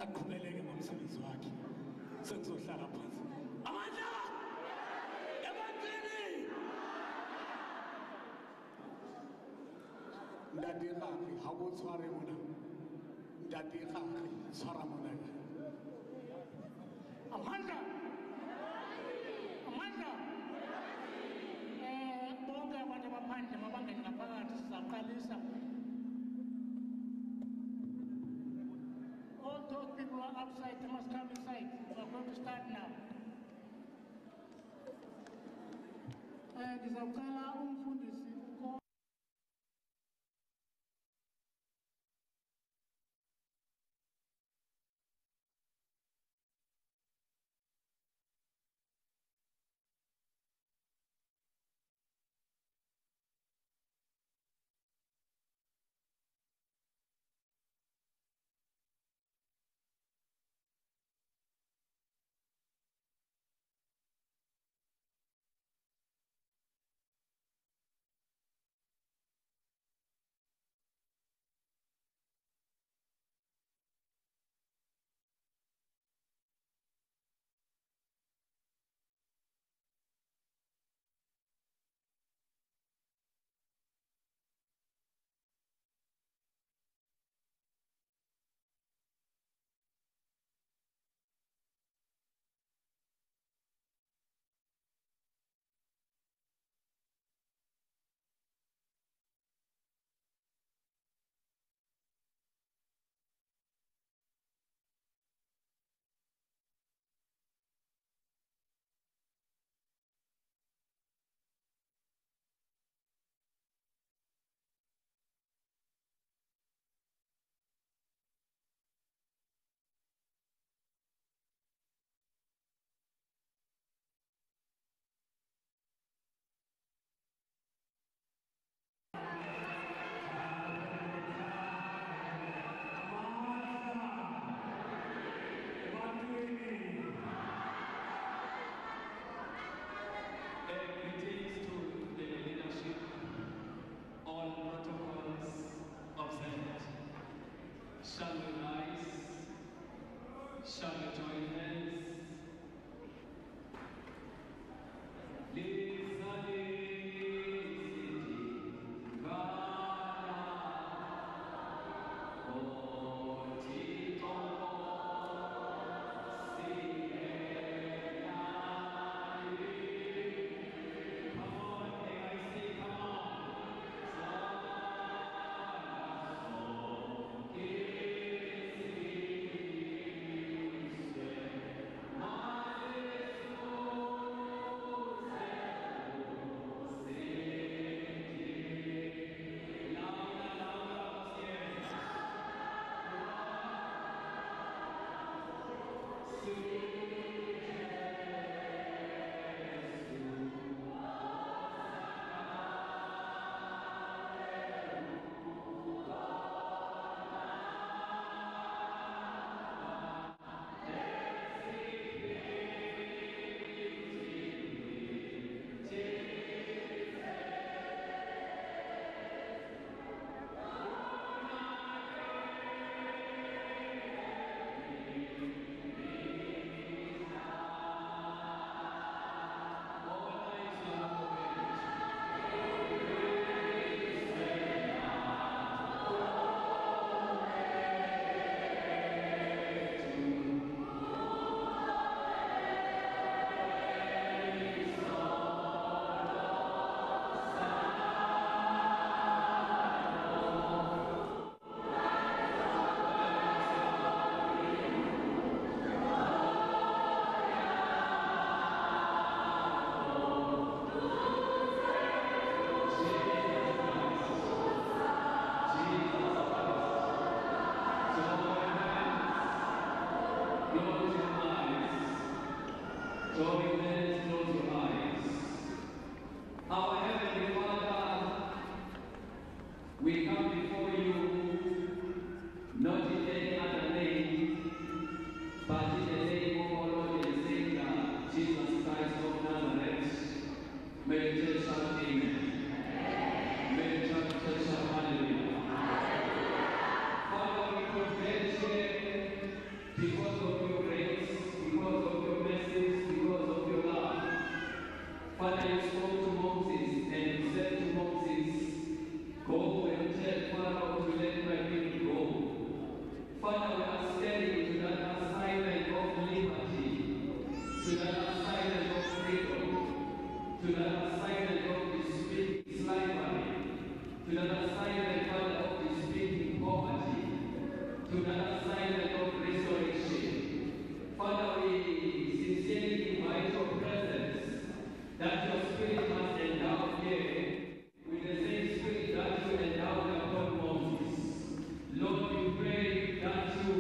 aqhubeleke ngomsebenzi wakhe sekuzohlala phansi amandla ebantwini ntate gagwe ga bo tshware mona ntate gagwe tshwara mona Amanda bonke abantu abaphandle mabangene ngaphakathi sizaqalisa all those people who are outside they must come inside we are going to start now ngizawucela umfundisi Father, you spoke to Moses and you said to Moses, go and said, Father, to let my people go. Father, we are standing to that assignment of liberty, to that assignment of freedom, to that assignment of disputing slavery, to that assignment, Father, of disputing poverty, to that assignment of restoration. Father, we sincerely invite your presence, that your spirit must endow here with the same spirit that you endowed upon Moses. Lord, we pray that you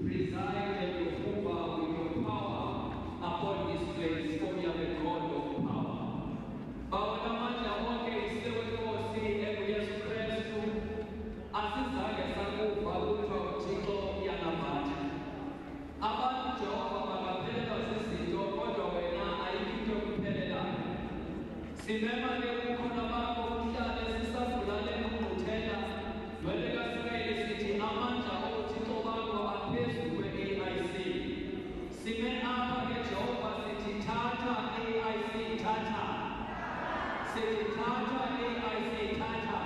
preside and you hover with your power upon this place, for you are the God of power. Bawamanja wonke isiwe Nkosi Yesu Kristu, asizange sakufa kuthiwa uThixo uyanamatha. Abantu Jehova bangaphelelwa zizinto, kodwa wena ayikho into ekuphelelayo. Simema ke kukhona bakho kuhlale sisavulale kungquthela, weleka sibele sithi amandla oThixo bakho aphezulu kwe-AIC. Sime apha ke Jehova sithi thatha AIC, thatha. Sithi thatha AIC, thatha.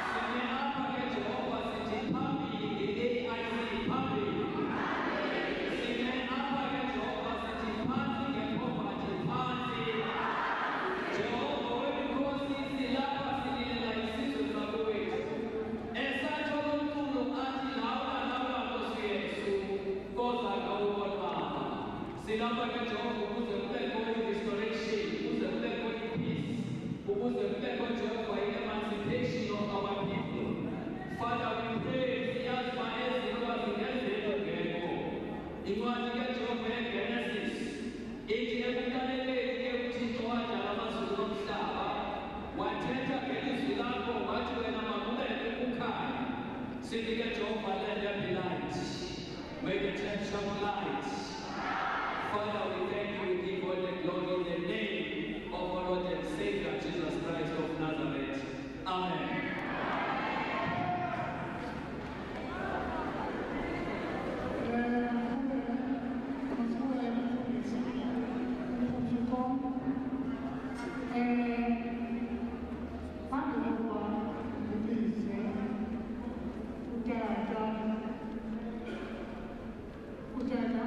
Sime apha ke Jehova sithi phambili AIC, phambili. Sime apha ke Jehova sithi phansi ngepoverty, phansi. Jehova wemikhosi silapha sililela isizwe sakowethu. Esatsho lo mculo athi lawula lawula Nkosi Yesu, koza kawubonanga. Silapha ke Jehova ukuze kube khona i-restoration, ukuze kube khona i-peace, ukuze kube khona Jehova i-emancipation of our people. Father, we pray, siyazi uba ezinto zingenzeki ungekho. Incwadi kaJehova yeGenesis ithi ekuqalekeni ke uThixo wadala amazulu nomhlaba, wathetha ngelizwi lakho wathi wena makubekho ukukhanya. Sithi ke Jehova, let there be light. Make a church of light. Father, we thank you, we give all the glory in the name of our Lord and Savior Jesus Christ of Nazareth. Amen. Utata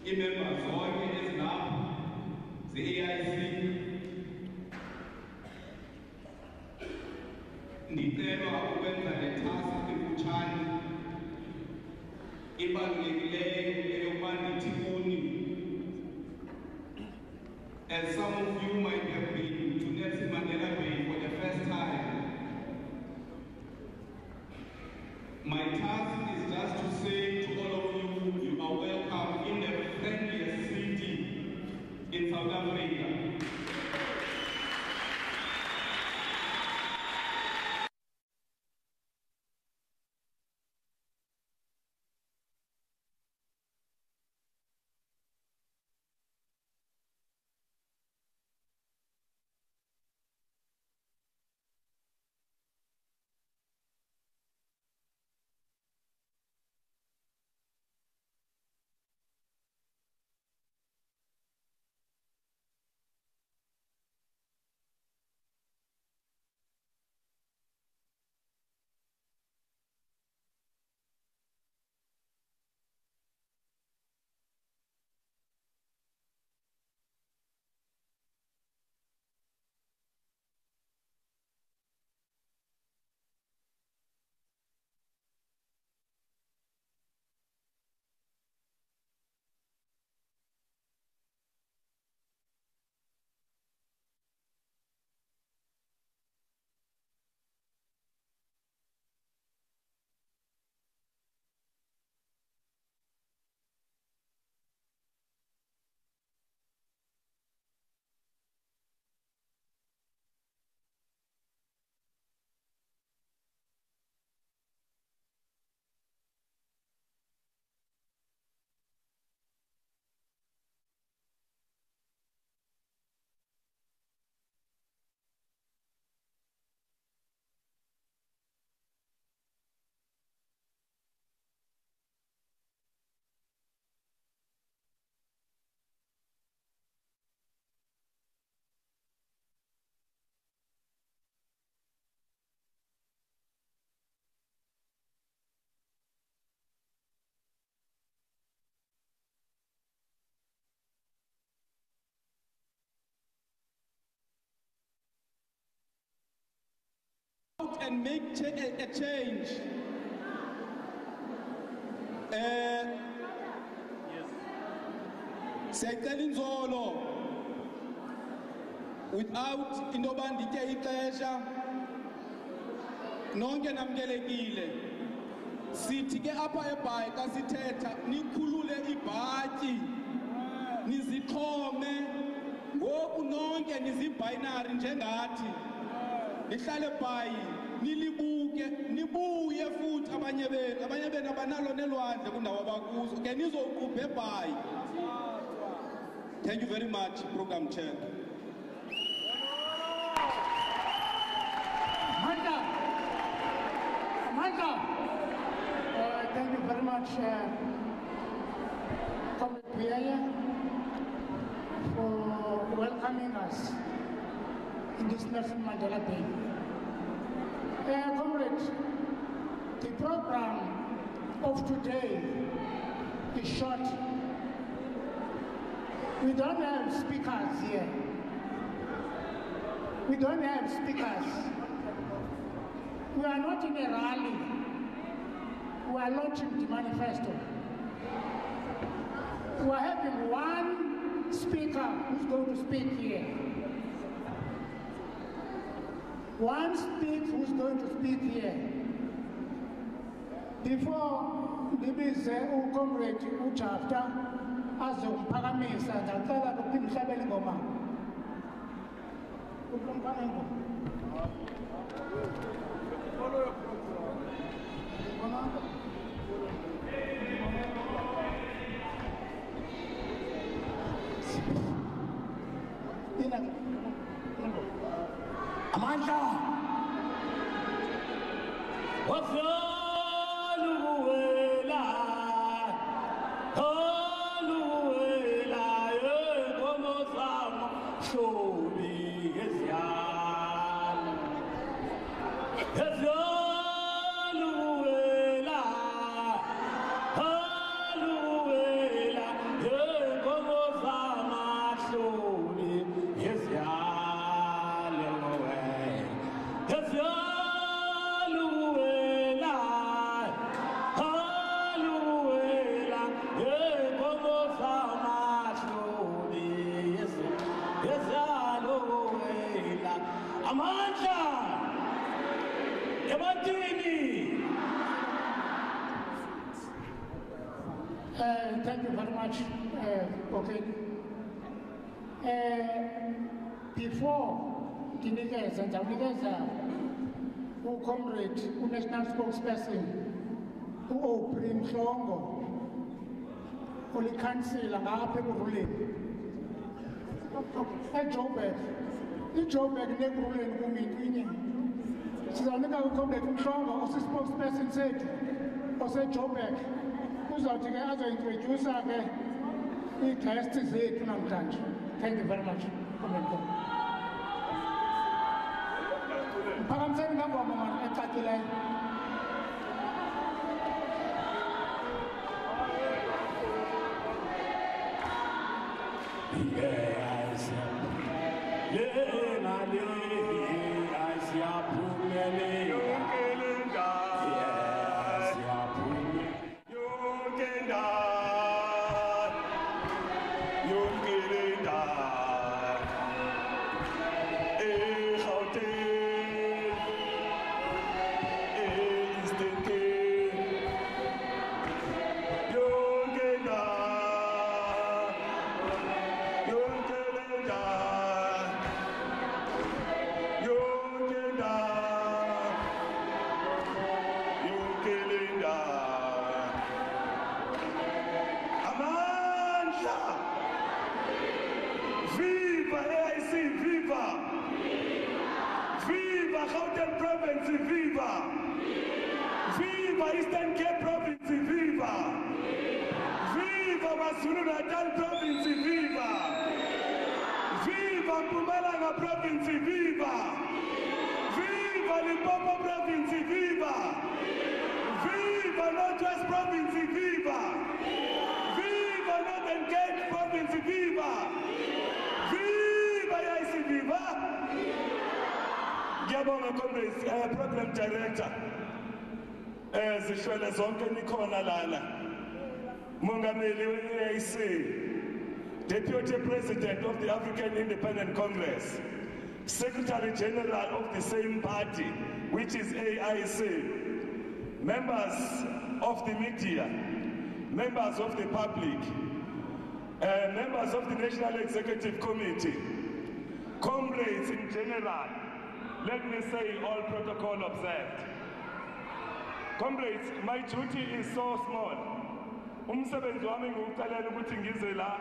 i-members zonke ezilapha ze-AIC, ndicelwa ukwenza le task emfutshane ebalulekileyo eyokuba ndithi kuni. As some of you might have been to Nelson Mandela Bay for the first time, my task is just to say to all of you, you are welcome in the friendliest city in South Africa. And make a change. Siyacela inzolo without into banditye ixesha nonke namkelekile. Sithi ke apha eBhayi xa sithetha nikhulule ibhatyi nizixhome ngoku nonke nizibinary njengathi. Nihlale eBhayi nilibuke nibuye futhi abanye benu abanalo nelwandle kundawo abakuzo ke nizoqubha eBhayi. Thank you very much, Program Chair. Amanda. Thank you very much, Comrade Buyaya, for welcoming us in this Nelson Mandela Bay. Comrade, the program of today is short. We don't have speakers here. We don't have speakers. We are not in a rally. We are launching the manifesto. We are having one speaker who's going to speak here. One who's going to speak here. Before ndibize uComrade uJafta azomphakamisa ndacela ukuphinda uhlabele ingoma. Uphumphana ingoma. Amandla. Wazaluwela, haluwela, como sama, shobi ezial. Haluwela, haluwela, Amandla! Ebantwini! Thank you very much, okay. Before ndawunikeza ucomrade, national spokesperson, u-Aubrey Mhlongo, ulikhansila ngapha ekuruleni. eJoburg, iJoburg nekuruleni kumitwinye. Sizawunika ucomrade Mhlongo, osi-spokesperson sethu, oseJoburg. Uzawuthi ke azointroduce ke ii-guests zethu namhlanje. Thank you very much. Phakamiseni ngangoma manje ecacileyo. Viva AIC, viva! Viva Gauteng province, viva! Viva Eastern Cape province, viva! Viva KwaZulu-Natal province, viva! Viva Mpumalanga province, viva! Viva Limpopo province, viva! Viva Northwest province, viva! Viva Northern Cape province, viva! Viva AIC, viva! Ngiyabonga comrades, program director. Zishwele zonke nikhona lana. Mongameli we-AIC, Deputy President of the African Independent Congress, Secretary General of the same party, which is AIC, members of the media, members of the public, members of the National Executive Committee, comrades in general, let me say all protocol observed. Comrades, my duty is so small. Umsebenzi wami ngukucalela ukuthi ngize la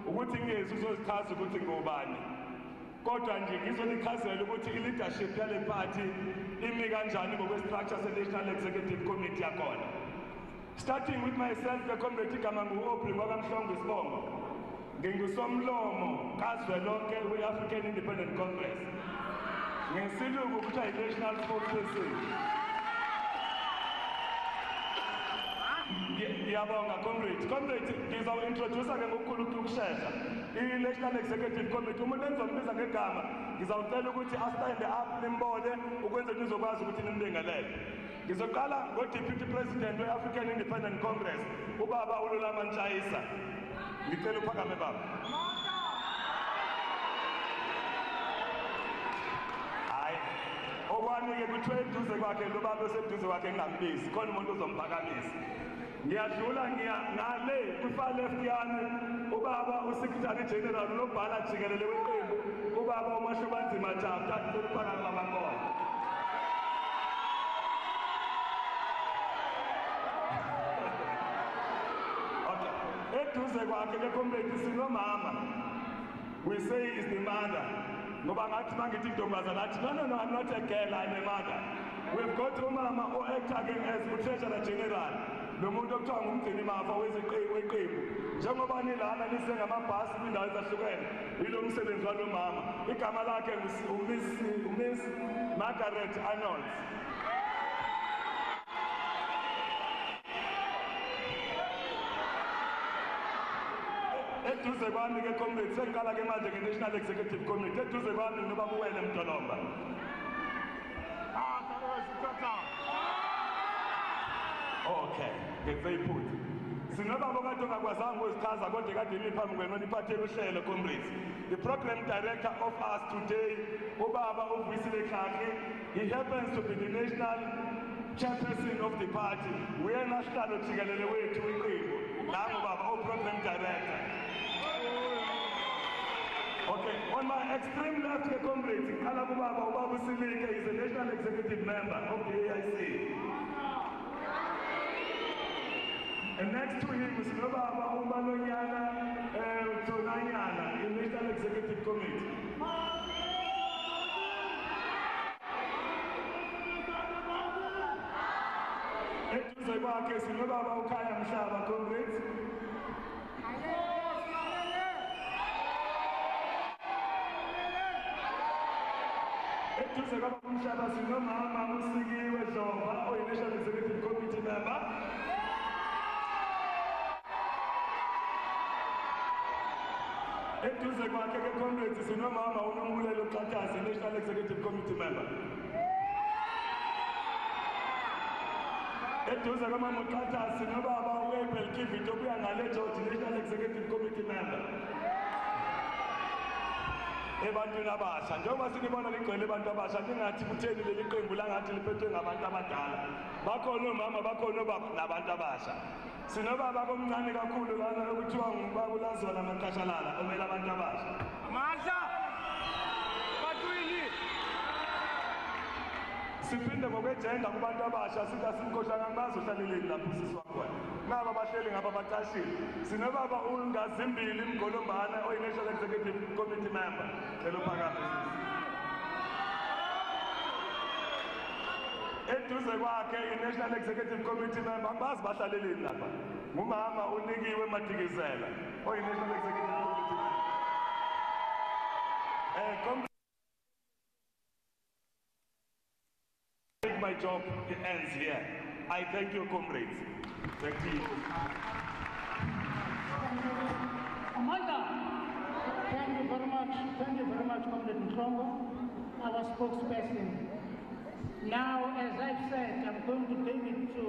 ukuthi ngiyezi uzozichaza ukuthi ngubani. Kodwa nje ngizonichazela ukuthi i-leadership yale party imi kanjani ngokwe-structure se-National Executive Committee yakhona. Starting with myself, the comrade igama ngu-Aubrey Mhlongo Isibongo. Ngingusomlomo kazwelonke we-African Independent Congress. Ngesilungu kuthiwa yi-national spokesperson. Ngiyabonga comrade. Comrade, ngizawuintroduce ke ngokukhulu ukushesha i-National Executive Committee. Umuntu engizombiza ngegama, ngizawucela ukuthi astand up nimbone ukwenzela nizokwazi ukuthi nimbingelele. Ngizoqala ngo-Deputy President we-African Independent Congress, ubaba uLulama Ntshayisa. Ngicela uphakame baba. Hayi, okwani-ke kuthiwe eduze kwakhe lo baba oseduze kwakhe ngingambizi, khona umuntu ozomphakamisa. Ngiyadlula ngale kwi-far left yami ubaba uSecretary General unobhala jikelele weqembu ubaba uMashubanzima Jabu thatha uphakame babakhona. Okay, eduze kwakhe ke comrade sinomama. We say is the mother. Ngoba ngathi mangithi intombazana athi no, I'm not a girl, I'm a mother. We've got umama o-actor again as Treasurer General. Nomuntu okuthiwa ngumgcini mafa weqembu. Njengoba nilana nisengamabhasi kwindawo ezahlukene, yilo msebenzi walo mama. Igama lakhe uMiss Margaret Arnold. Eduze kwami ke comrade, sengiqala ke manje nge-National Executive Committee. Eduze kwami noba uwele Mdolomba. Okay, get very put. Sinobaba kade ungakwazanga ukuzichaza kodwa kade imi phambi kwenu niphathele uhlelo comrades. The program director of us today, Ubaba Uvuyisile Khakhe, he happens to be the national chairperson of the party. Uyena sihlalo jikelele wethu iqembu. Nangu baba program director. Okay, on my extreme left, comrades, Ubaba Usilike is a national executive member of the AIC. And next to him is Ubaba Umalonyana Tonanyana, the national executive committee. Eduze kwakhe sinobaba ukhaya Mhlaba, comrades. Eduze kwababa Mhlaba sinomama uSikiwe Dloba, oyi-National Executive Committee member. Eduze kwakhe ke comrades sinomama uNombulelo Xakazi, National Executive Committee member. Eduze kwamama uXakazi sinobaba uAbel Kivito obuya ngale George, National Executive Committee member. Ebantwini abasha njengoba sinibona ligcwele abantu abasha ningathi kutheni leli qembu langathi liphethwe ngabantu abadala. Bakhona omama, bakhona obaba nabantu abasha. Sinobaba komncane kakhulu lana okuthiwa ngubaba uLazwana Maqashalala omele abantu abasha. Amandla batwini siphinde ngokwejenda kubantu abasha sithi asimkhohlanga bazoshaleleni lapho siswa khona. Ngaba bahleli ngaba baqashile. Sinobaba uNgazimbili Mgolombana oyi-National Executive Committee member. Hello phakathi. Eduze kwakhe i-National Executive Committee member bazi bahlaleleni lapha. Ngumama uNikiwe Madikizela oyi-National Executive Committee. My job ends here. I thank you, comrades. Thank you. Amanda, thank you very much. Thank you very much, Comrade Nhlongo, our spokesperson. Now, as I've said, I'm going to take it to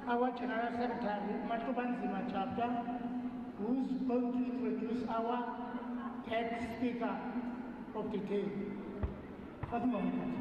our General Secretary, Matubanzima Chapter, who's going to introduce our head speaker of the day. For the moment.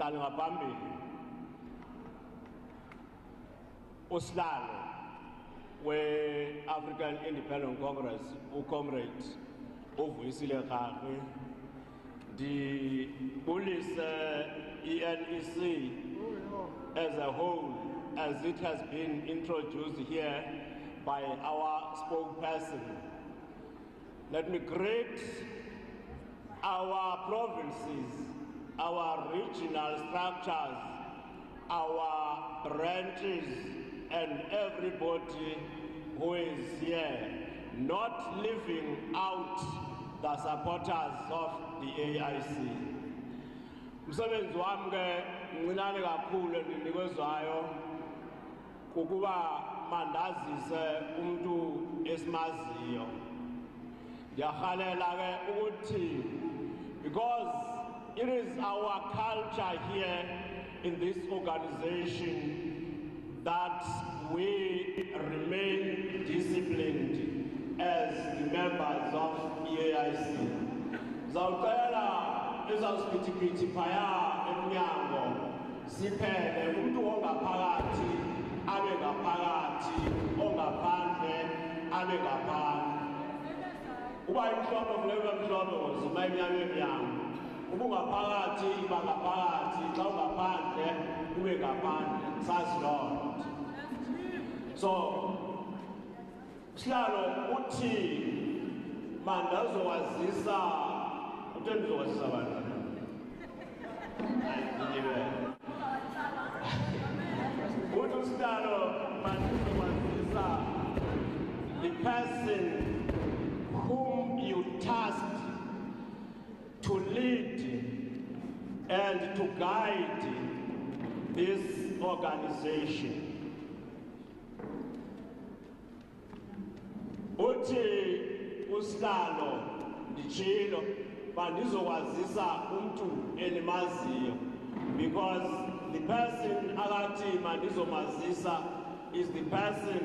Ngaphambi usihlalo we-African Independent Congress uComrade Uvuyisile Khakhe ndibulise i-NEC as a whole as it has been introduced here by our spokesperson. Let me greet our provinces, our regional structures, our branches, and everybody who is here, not leaving out the supporters of the AIC. Umsebenzi wami ke mncinane kakhulu endinikezwayo ukuba mandazise umuntu esimaziyo. Ndiyahalela ke ukuthi because it is our culture here in this organization that we remain disciplined as the members of the AIC. Zawucela izawusiphithiphithi phaya emnyango siphele umuntu ongaphakathi abe ngaphakathi ongaphandle abe ngaphandle. Uba imhlobo kuleyo mhlobo zima iminyama emnyama. Ubungaphakathi iba ngaphakathi, xa ungaphandle ube ngaphandle, sazi loo nto. So sihlalo uthi mandazowazisa uthi ndizowazisa abantu. Uthi usihlalo mandazowazisa the person whom you tasked to lead and to guide this organization. Uthi usihlalo ndichilo bandizokwazisa umuntu endimaziyo, because the person akathi mandizomazisa is the person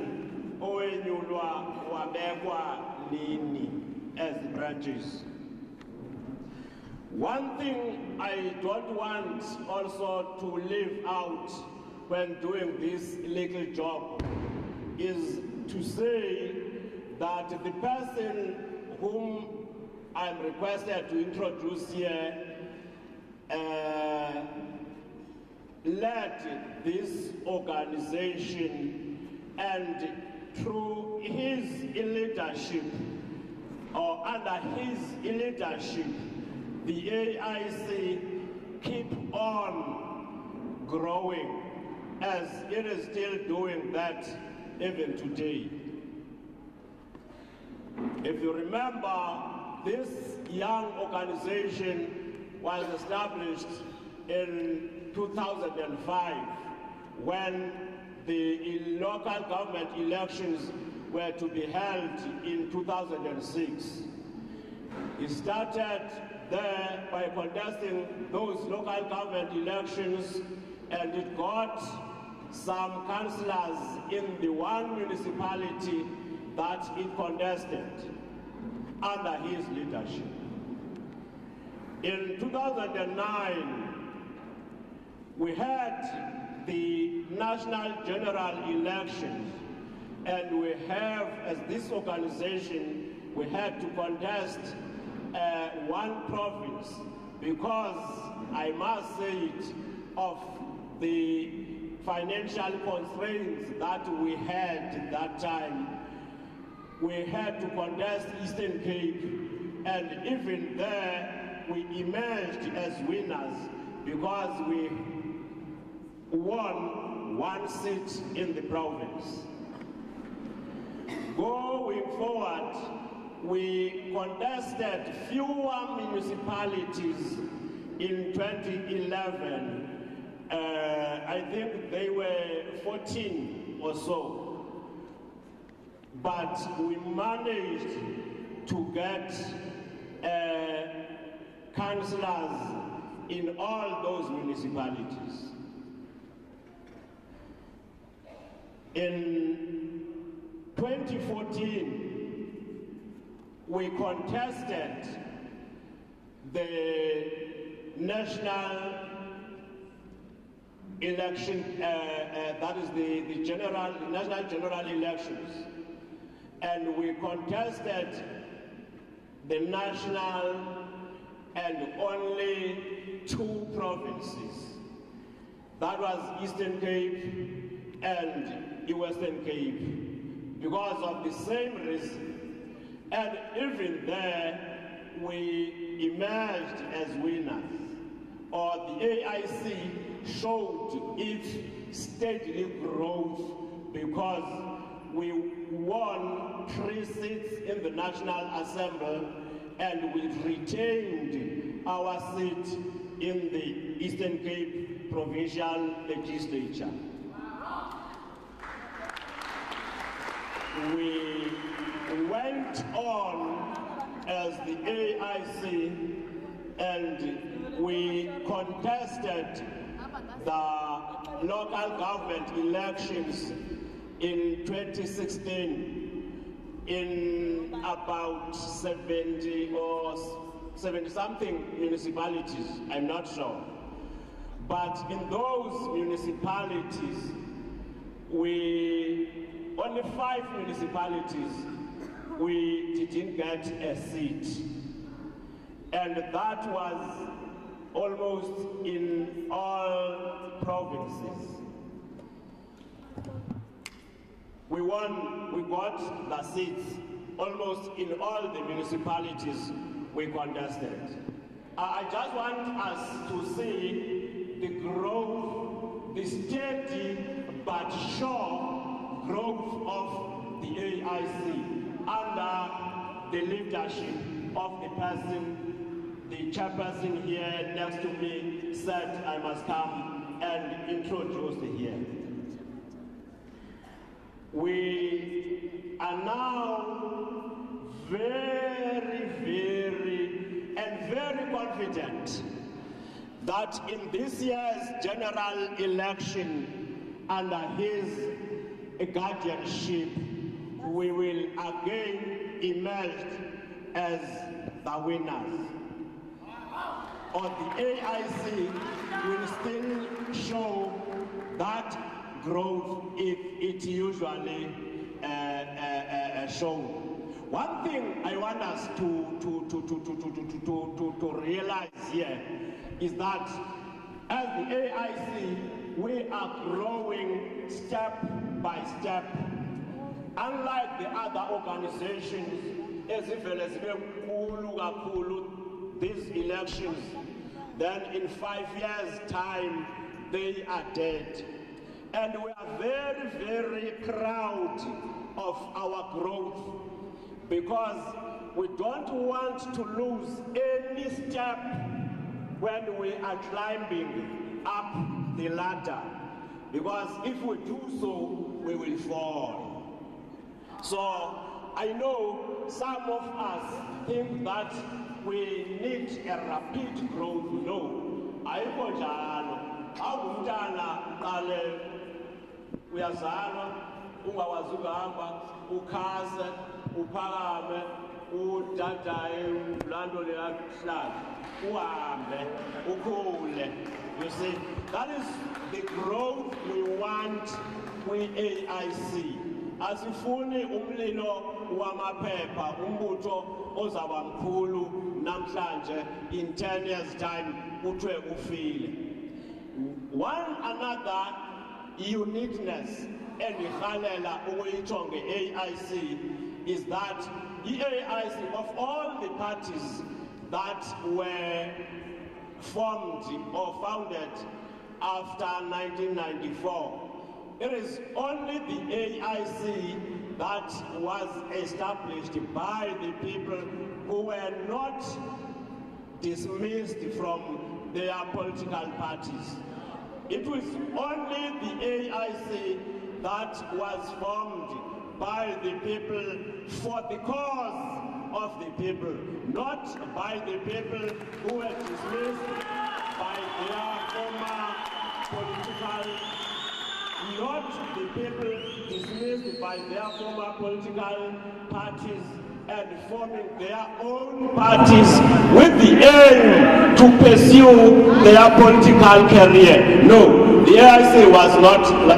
owenyulwa wabekwa nini as the branches. One thing I don't want also to leave out when doing this legal job is to say that the person whom I'm requested to introduce here led this organization, and through his leadership, or under his leadership, the AIC keep on growing, as it is still doing that even today. If you remember, this young organization was established in 2005 when the local government elections were to be held in 2006. It started there by contesting those local government elections, and it got some councillors in the one municipality that it contested under his leadership. In 2009, we had the national general elections, and we have, as this organization, we had to contest one province, because I must say it, of the financial constraints that we had that time. We had to contest Eastern Cape, and even there we emerged as winners because we won one seat in the province. Going forward, we contested fewer municipalities in 2011. I think they were 14 or so. But we managed to get councillors in all those municipalities. In 2014, we contested the national election, that is the national general elections. And we contested the national and only 2 provinces. That was Eastern Cape and Western Cape, because of the same reason. And even there, we emerged as winners, or the AIC showed its steady growth, because we won 3 seats in the National Assembly, and we retained our seat in the Eastern Cape Provincial Legislature. We went on as the AIC, and we contested the local government elections in 2016 in about 70 or 70-something municipalities, I'm not sure. But in those municipalities, only 5 municipalities we didn't get a seat. And that was almost in all provinces. We won, we got the seats almost in all the municipalities we contested. I just want us to see the growth, the steady but sure growth of the AIC under the leadership of the person, the chairperson here next to me said I must come and introduce here. We are now very confident that in this year's general election under his guardianship, we will again emerge as the winners. Or the AIC will still show that growth it usually shows. One thing I want us to realize here is that as the AIC, we are growing step by step. Unlike the other organizations, as if these elections, then in 5 years' time, they are dead. And we are very proud of our growth, because we don't want to lose any step when we are climbing up the ladder, because if we do so, we will fall. So I know some of us think that we need a rapid growth. No, ayikho njalo. Awumntana qale uyazalwa ungakwazi ukuhamba ukhase uphakame udadaye ulando leyahlala uhambe ukhule. You see, that is the growth we want with AIC. Asifuni umlilo wamaphepha umbutho ozaba mkhulu namhlanje in 10 years time uthwe ufile. One another uniqueness endihalela ukuyitsho nge-AIC is that i-AIC, of all the parties that were formed or founded after 1994, it is only the AIC that was established by the people who were not dismissed from their political parties. It was only the AIC that was formed by the people for the cause of the people, not by the people who were dismissed by their former political, not the people dismissed by their former political parties and forming their own parties with the aim to pursue their political career. No, the AIC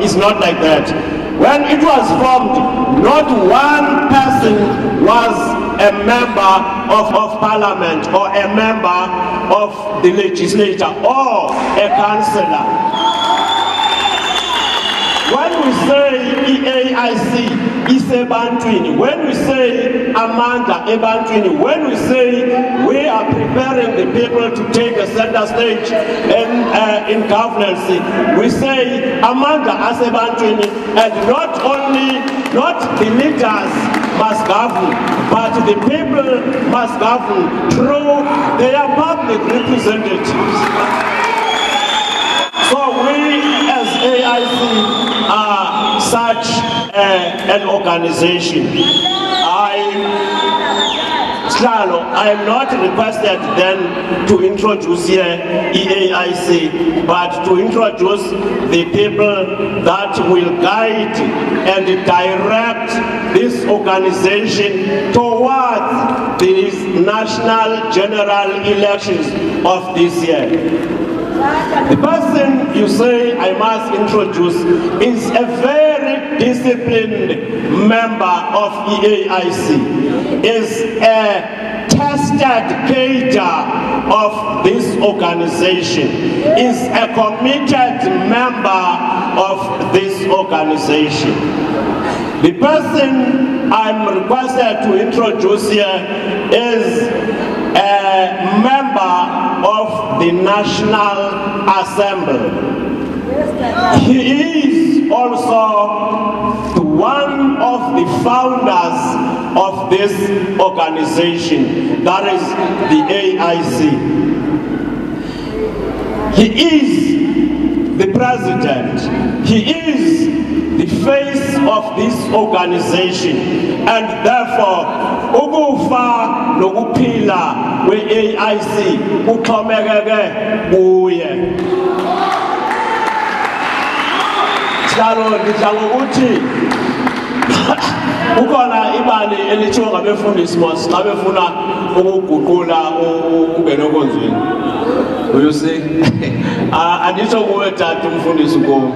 is not like that. When it was formed, not one person was a member of parliament or a member of the legislature or a councillor. When we say AIC is Ebantwini, when we say Amanda Ebantwini, when we say we are preparing the people to take a center stage in governance, we say Amanda as Ebantwini, and not the leaders must govern, but the people must govern through their public representatives. So we as AIC are such an organization. I am not requested then to introduce here AIC, but to introduce the people that will guide and direct this organization towards these national general elections of this year. The person you say I must introduce is a very disciplined member of AIC, is a tested cadre of this organization, is a committed member of this organization. The person I'm requested to introduce here is a member of the National Assembly. He is also one of the founders of this organization, that is the AIC. He is the president. He is the face of this organization, and therefore ukufa nokuphila kwe-AIC kuxhomekeke kuye. Njalo ngidla ngokuthi ukhona imali elithiwa ngabefundisi mos xa befuna ukuguqula ungene okonzweni. You see? Anditsho kuwe tata umfundisi kum.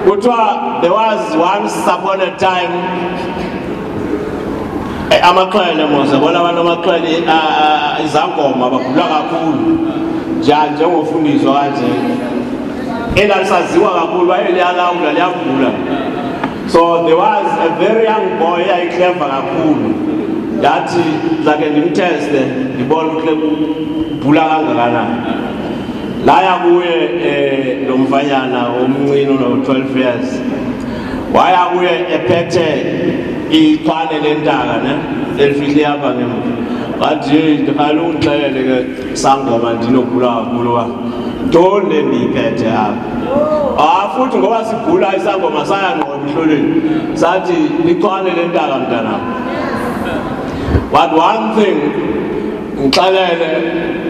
Kuthiwa there was once upon a time amaxhwele mos yabona abantu amaxhwele izangoma bagula kakhulu njengofundiswa kanje. Elalisaziwa kakhulu bayeliyalawula liyavula. So there was a very young boy clever kakhulu. Yathi zake ndimteste ndibona ukubhula kangakanani. Laya kuye lo mfanyana omncane no 12 years. Waya kuye ephethe iqhwane lentaka ne elifihle yapha ngemuva. Wathi ndikhala ungixelele ke sangoma ndinogula kakhulu wa. Ntoni ndiphethe apha. Futhi ngoba sigula isangoma saya ngqo emhlolweni. Sathi iqhwane lentaka mntana. But one thing ngixelele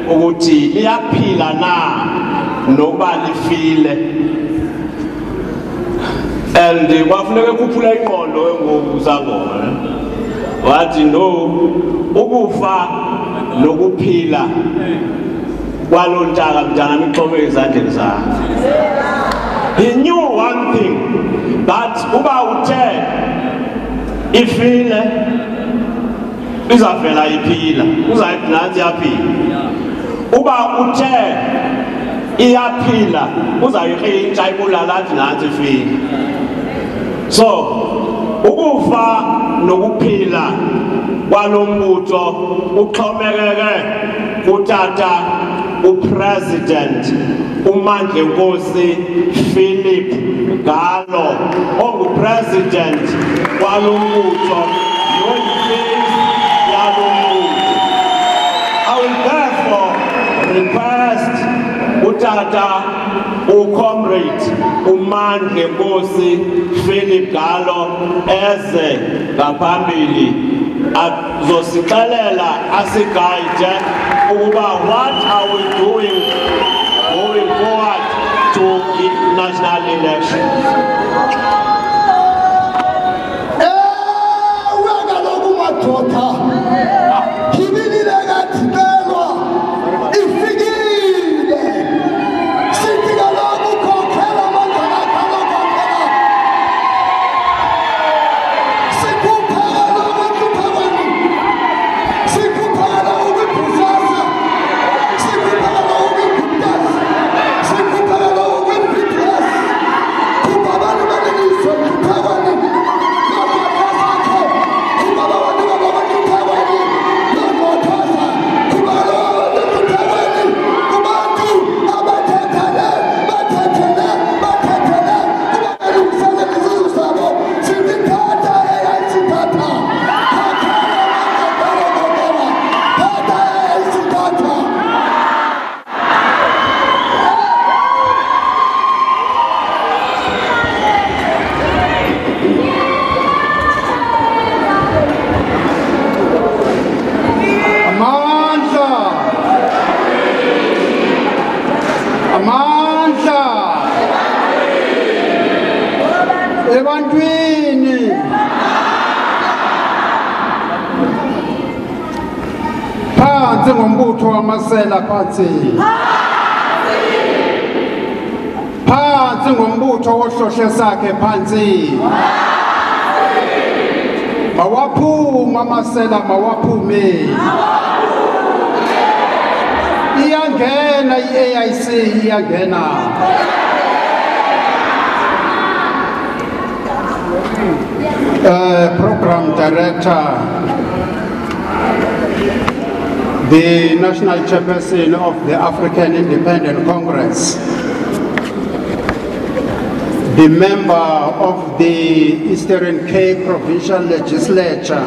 ukuthi liyaphila na nokuba lifile, and kwafuneka kuphula ingqondo ngokuzangoma. Wathi no, ukufa nokuphila kwalontaka mntana mixhome ezandleni zakhe. He knew one thing, that uba uthe ifile izavela iphila, uzayithi nansi yaphila. Uba uthe iyaphila uzayirhintsha ibulala athi nansi ifile. So ukufa nokuphila kwalombutho uxhomekeke kutata upresident uMandla Nkosi Philip Galo, ongupresident walombutho noyiface yalombutho. I will therefore request utata ucomrade uMandla Nkosi Philip Galo eze ngaphambili azosixelela asigayide ukuba what are we doing going forward to the national elections. Ngombutho wamasela phansi. Phansi Abaphakathi ngombutho wohlohle sakhe phansi. Mawaphuma amasela mawaphume. Iyangena i-AIC iyangena. Program Director, the National Chairperson of the African Independent Congress, the member of the Eastern Cape Provincial Legislature,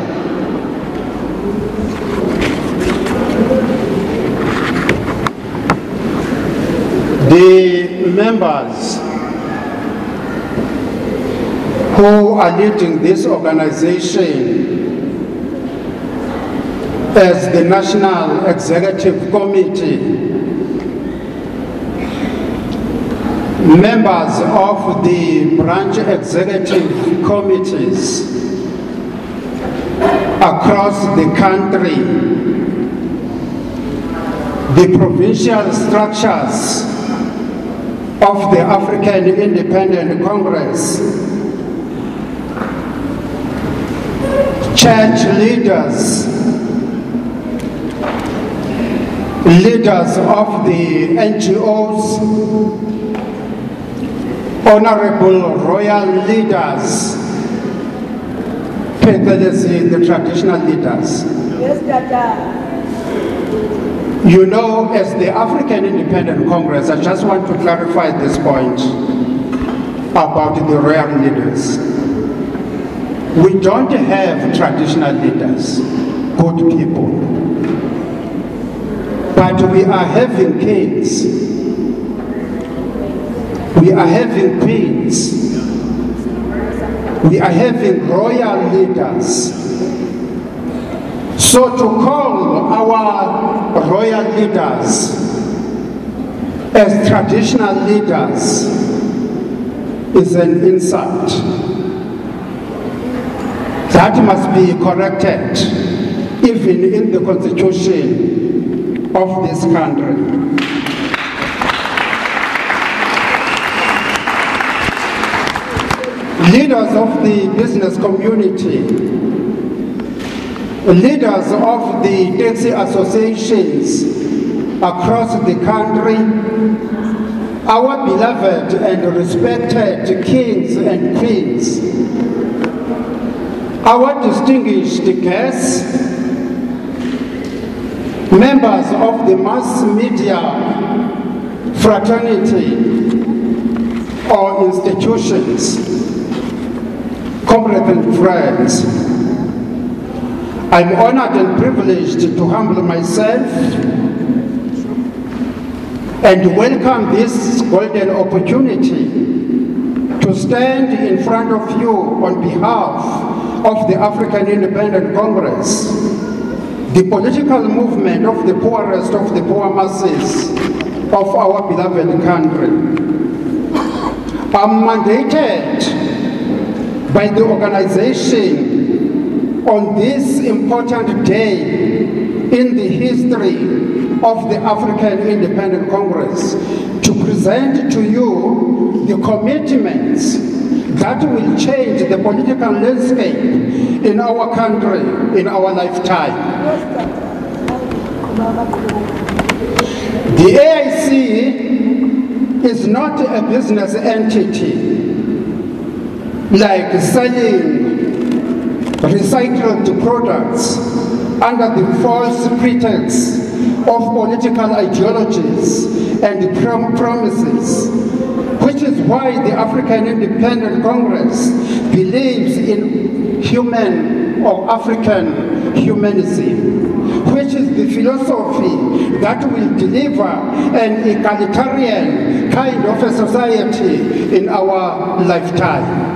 the members who are leading this organization as the National Executive Committee, members of the branch executive committees across the country, the provincial structures of the African Independent Congress, church leaders, leaders of the NGOs, honorable royal leaders, particularly the traditional leaders. Yes, Dada. You know, as the African Independent Congress, I just want to clarify this point about the royal leaders. We don't have traditional leaders, good people, but we are having kings, we are having queens, we are having royal leaders. So to call our royal leaders as traditional leaders is an insult. That must be corrected, even in the constitution of this country. Leaders of the business community, leaders of the taxi associations across the country, our beloved and respected kings and queens, our distinguished guests, members of the mass media fraternity or institutions, comrades and friends, I'm honored and privileged to humble myself and welcome this golden opportunity to stand in front of you on behalf of the African Independent Congress, the political movement of the poorest of the poor masses of our beloved country. I'm mandated by the organization on this important day in the history of the African Independent Congress to present to you the commitments that will change the political landscape in our country in our lifetime. The AIC is not a business entity like selling recycled products under the false pretext of political ideologies and promises, which is why the African Independent Congress believes in human or African humanism, which is the philosophy that will deliver an egalitarian kind of a society in our lifetime.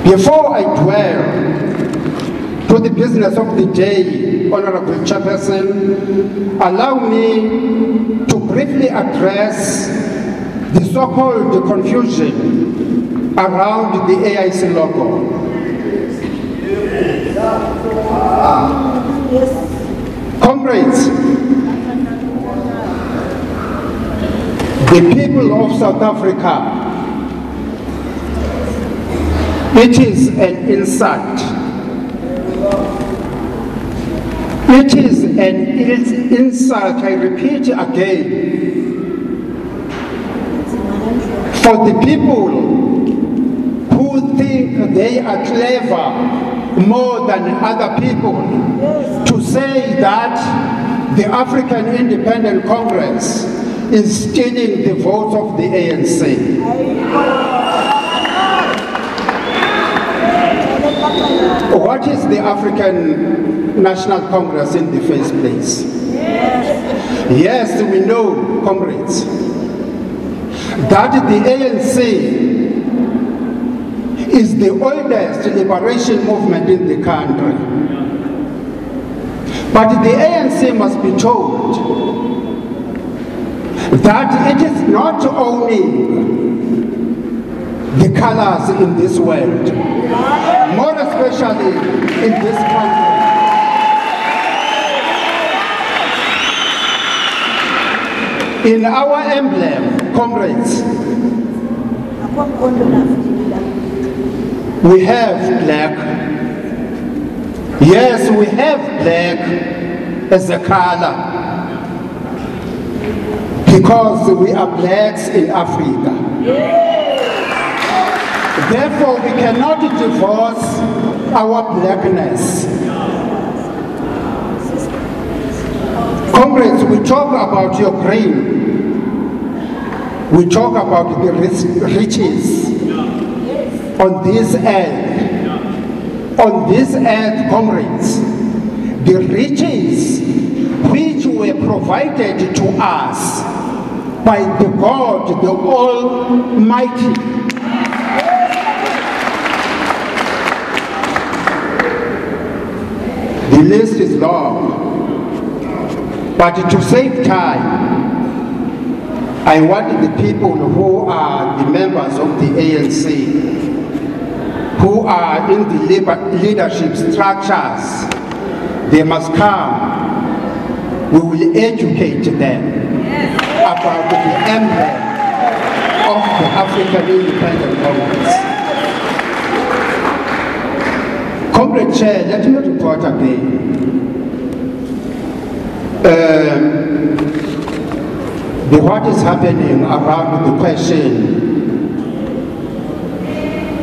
Before I dwell to the business of the day, Honorable Chairperson, allow me to briefly address the so-called confusion around the AIC logo. Comrades, the people of South Africa, it is an insult. It is an insult, I repeat again, for the people who think they are clever more than other people to say that the African Independent Congress is stealing the votes of the ANC. What is the African National Congress in the first place? Yes, we know, comrades, that the ANC is the oldest liberation movement in the country. But the ANC must be told that it is not owning the colors in this world, more especially in this country. In our emblem, comrades, we have black. Yes, we have black as a color because we are blacks in Africa. Therefore, we cannot divorce our blackness. Comrades, we talk about your green. We talk about the riches on this earth. On this earth, comrades, the riches which were provided to us by the God, the Almighty. The list is long, but to save time, I want the people who are the members of the ANC, who are in the leadership structures, they must come. We will educate them about the emblem of the African Independent Congress. Comrade Chair, let me report again. What is happening around the question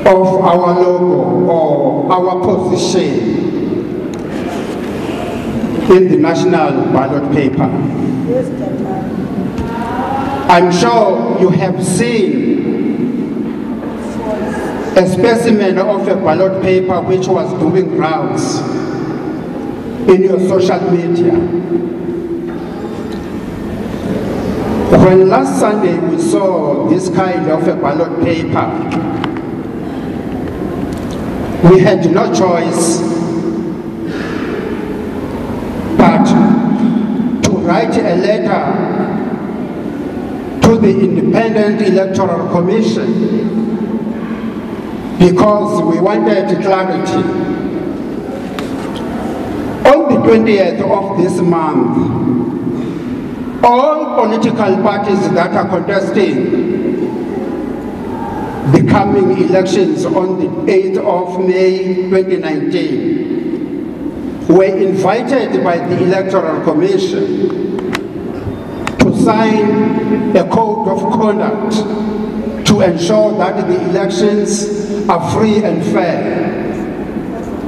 of our logo or our position in the national ballot paper. I'm sure you have seen a specimen of a ballot paper which was doing rounds in your social media. When last Sunday we saw this kind of a ballot paper, we had no choice but to write a letter to the Independent Electoral Commission because we wanted clarity. On the 20th of this month, all political parties that are contesting the coming elections on the 8th of May 2019 were invited by the Electoral Commission to sign a code of conduct to ensure that the elections are free and fair.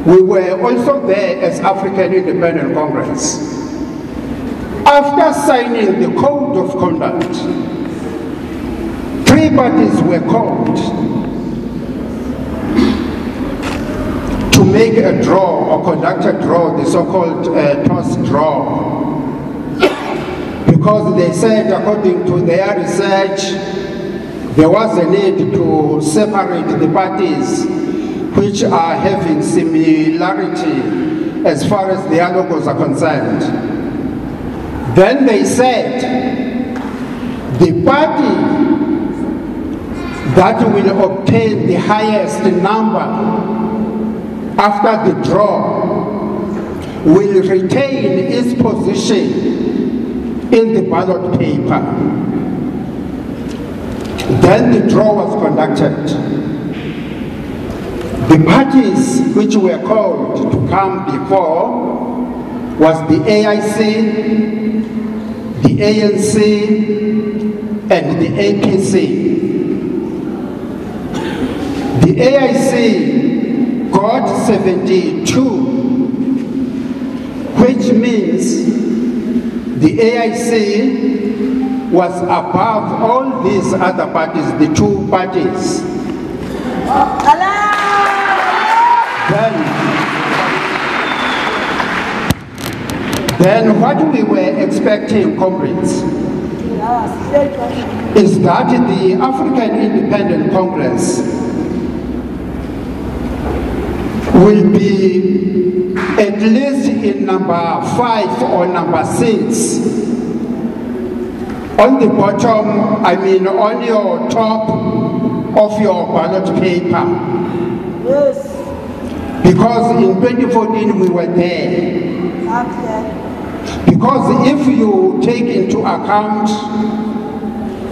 We were also there as African Independent Congress. After signing the code of conduct, 3 parties were called to make a draw or conduct a draw, the so-called toss draw, because they said, according to their research, there was a need to separate the parties which are having similarity as far as their logos are concerned. Then they said the party that will obtain the highest number after the draw will retain its position in the ballot paper. Then the draw was conducted. The parties which were called to come before was the AIC, the ANC, and the APC. The AIC got 72, which means the AIC was above all these other parties, the two parties. Then what we were expecting, comrades, is that the African Independent Congress will be at least in number 5 or number 6. On the bottom, I mean on your top of your ballot paper. Yes. Because in 2014 we were there. Because if you take into account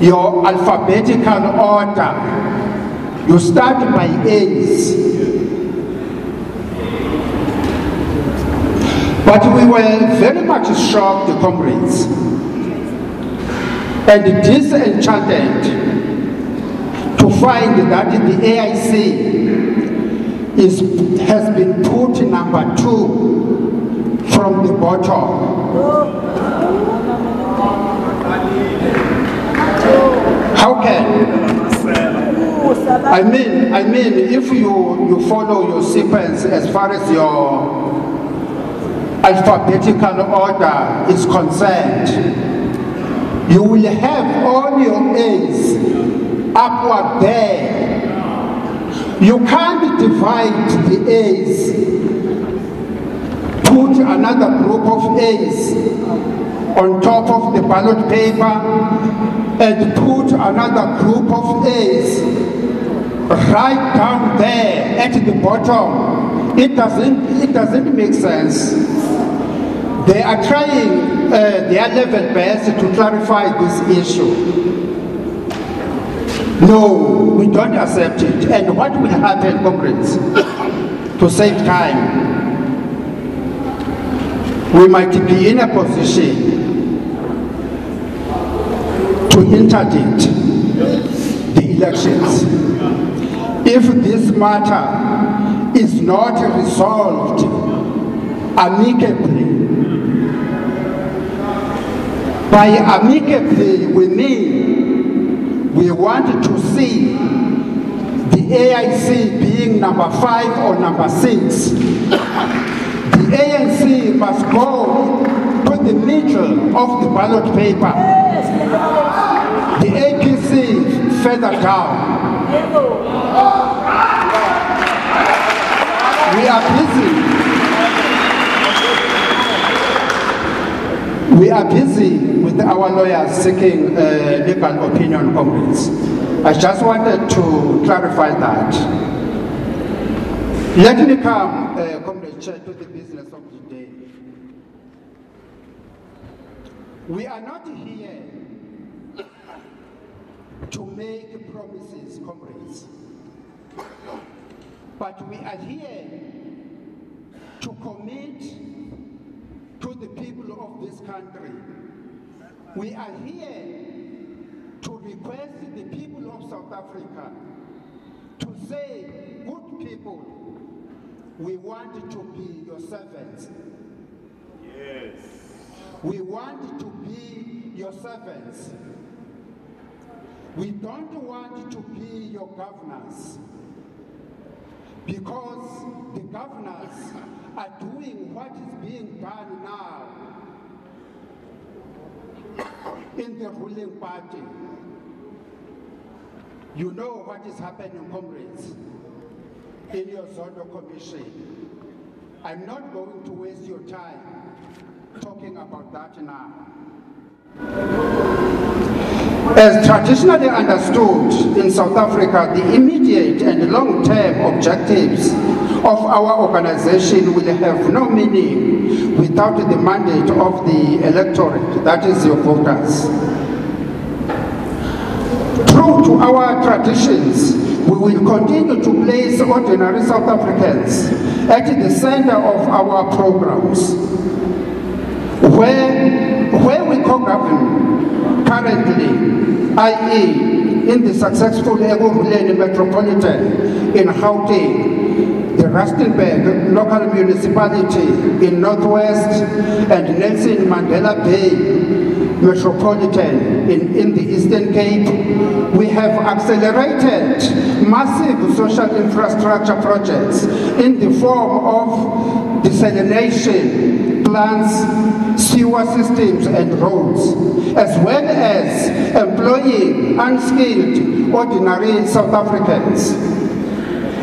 your alphabetical order, you start by A's. But we were very much shocked, comrades, and disenchanted to find that the AIC has been put number 2 from the bottom. How can? I mean, if you follow your sequence as far as your alphabetical order is concerned, you will have all your A's upward there. You can't divide the A's, put another group of A's on top of the ballot paper, and put another group of A's right down there at the bottom. It doesn't make sense. They are trying their level best to clarify this issue. No, we don't accept it. And what will happen, comrades, to save time? We might be in a position to interdict the elections if this matter is not resolved amicably. By amicably, we mean we want to see the AIC being number 5 or number 6. The ANC must go to the middle of the ballot paper. The APC further down. We are busy with our lawyers seeking legal opinion, comrades. I just wanted to clarify that. Let me come, Comrade Chair, to the business of the day. We are not here to make promises, comrades, but we are here to commit to the people of this country. We are here to request the people of South Africa to say, good people, we want to be your servants. Yes. We want to be your servants. We don't want to be your governors, because the governors are doing what is being done now in the ruling party. You know what is happening, comrades, in your Zondo Commission. I'm not going to waste your time talking about that now. As traditionally understood in South Africa, the immediate and long-term objectives of our organization will have no meaning without the mandate of the electorate, that is your voters. Through True to our traditions, we will continue to place ordinary South Africans at the center of our programs. Where we co-govern currently, i.e. in the successful Ekurhuleni Metropolitan in Gauteng, the Rustenburg local municipality in Northwest, and Nelson Mandela Bay Metropolitan in the Eastern Cape, we have accelerated massive social infrastructure projects in the form of desalination plants, sewer systems and roads, as well as employing unskilled ordinary South Africans.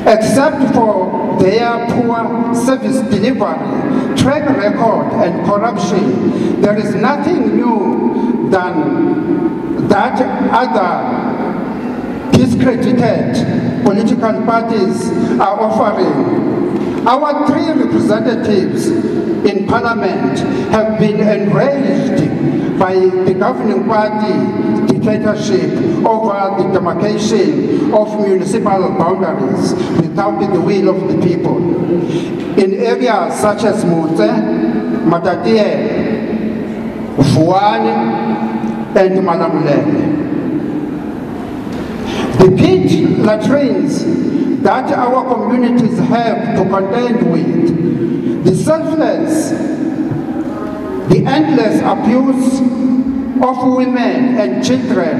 Except for their poor service delivery, track record and corruption, there is nothing new than that other discredited political parties are offering. Our 3 representatives in Parliament have been enraged by the governing party dictatorship over the demarcation of municipal boundaries without the will of the people. In areas such as Mutse, Matatie, Vuane, and Malamulele. The pit latrines that our communities have to contend with, the selfless, the endless abuse of women and children,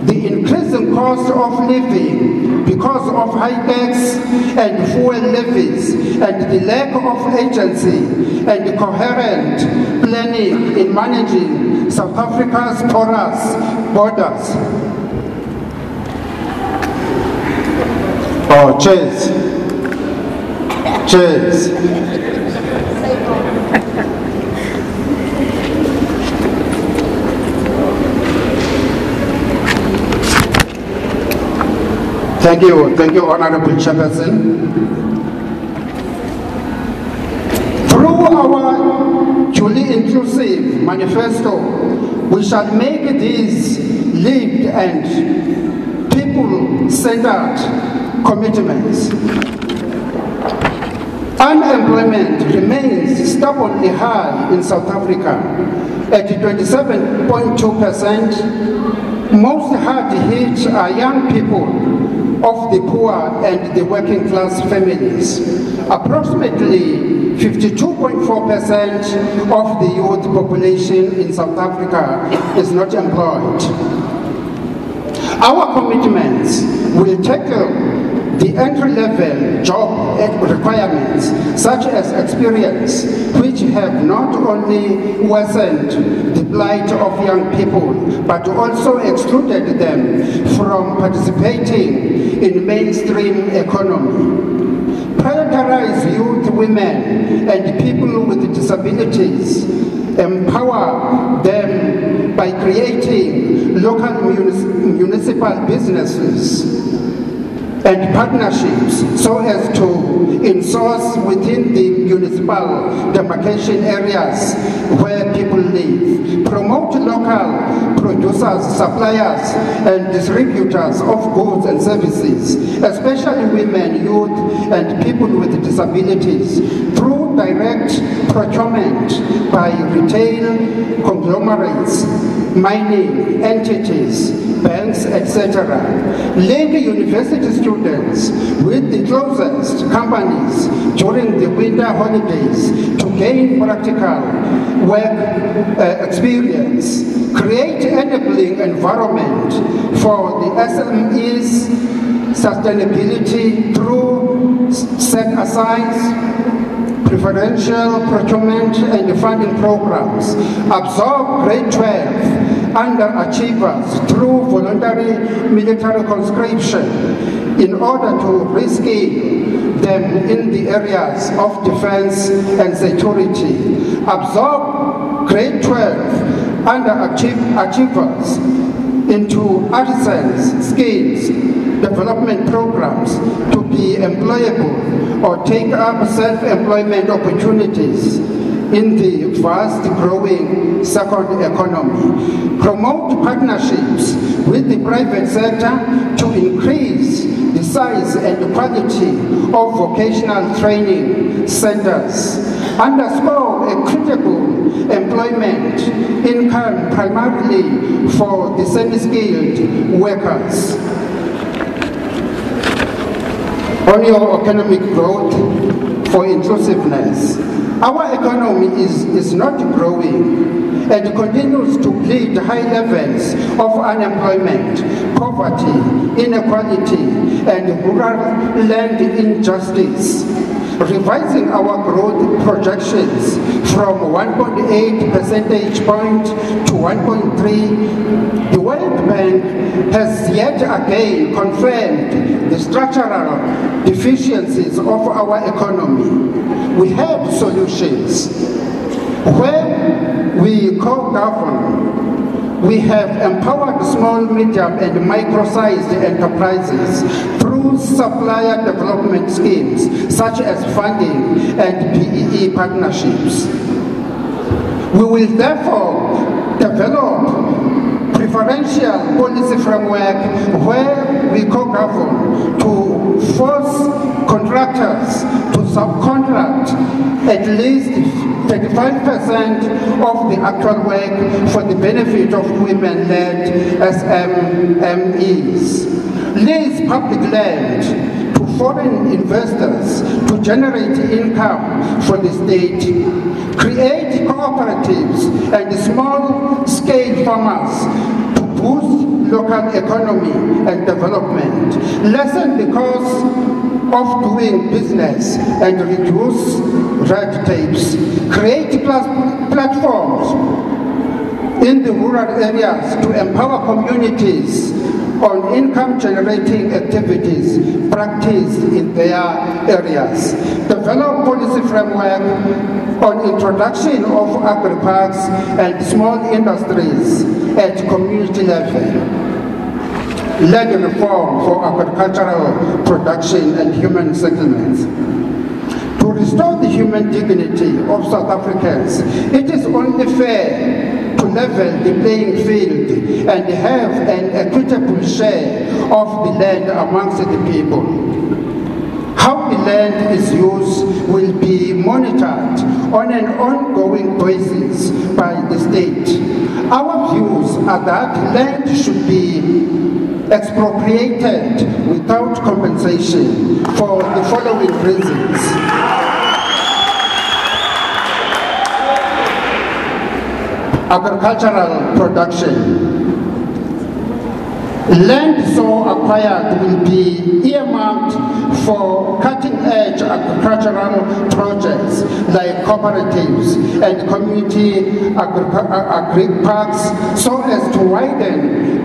the increasing cost of living because of high tax and fuel levies, and the lack of agency and coherent planning in managing South Africa's porous borders. Oh, cheers. Cheers. Thank you, Honorable Chairperson. Through our duly inclusive manifesto, we shall make these lived and people-centered commitments. Unemployment remains stubbornly high in South Africa at 27.2%. Most hard hit are young people of the poor and the working class families. Approximately 52.4% of the youth population in South Africa is not employed. Our commitments will tackle the entry-level job requirements, such as experience, which have not only worsened the plight of young people, but also excluded them from participating in mainstream economy. Prioritize youth, women, and people with disabilities. Empower them by creating local municipal businesses and partnerships so as to insource within the municipal demarcation areas where people live. Promote local producers, suppliers, and distributors of goods and services, especially women, youth, and people with disabilities, through direct procurement by retail conglomerates, mining entities, banks, etc. Link university students with the closest companies during the winter holidays to gain practical work experience. Create enabling environment for the SMEs sustainability through set-asides, preferential procurement and funding programs. Absorb grade 12 underachievers through voluntary military conscription in order to reskill them in the areas of defense and security. Absorb grade 12 underachievers into artisans, skills, development programs to be employable or take up self-employment opportunities in the fast-growing second economy, promote partnerships with the private sector to increase the size and quality of vocational training centers, underscore equitable employment income primarily for the semi-skilled workers. On your economic growth for inclusiveness, our economy is not growing and continues to bleed high levels of unemployment, poverty, inequality, and rural land injustice. Revising our growth projections from 1.8 percentage point to 1.3, the World Bank has yet again confirmed the structural deficiencies of our economy. We have solutions. Where we co-govern, we have empowered small, medium, and micro-sized enterprises through supplier development schemes, such as funding and PEE partnerships. We will therefore develop preferential policy framework where we co-govern to force contractors to subcontract at least 35% of the actual work for the benefit of women-led SMEs. Lease public land to foreign investors to generate income for the state. Create cooperatives and small-scale farmers to boost local economy and development. Lessen the cost of doing business and reduce red tapes. Create platforms in the rural areas to empower communities on income-generating activities practiced in their areas. Develop policy framework on introduction of agri-parks and small industries at community level. Lead reform for agricultural production and human settlements. To restore the human dignity of South Africans, it is only fair to level the playing field and have an equitable share of the land amongst the people. How the land is used will be monitored on an ongoing basis by the state. Our views are that land should be expropriated without compensation for the following reasons. Agricultural production. Land so acquired will be earmarked for cutting-edge agricultural projects like cooperatives and community agri-parks so as to widen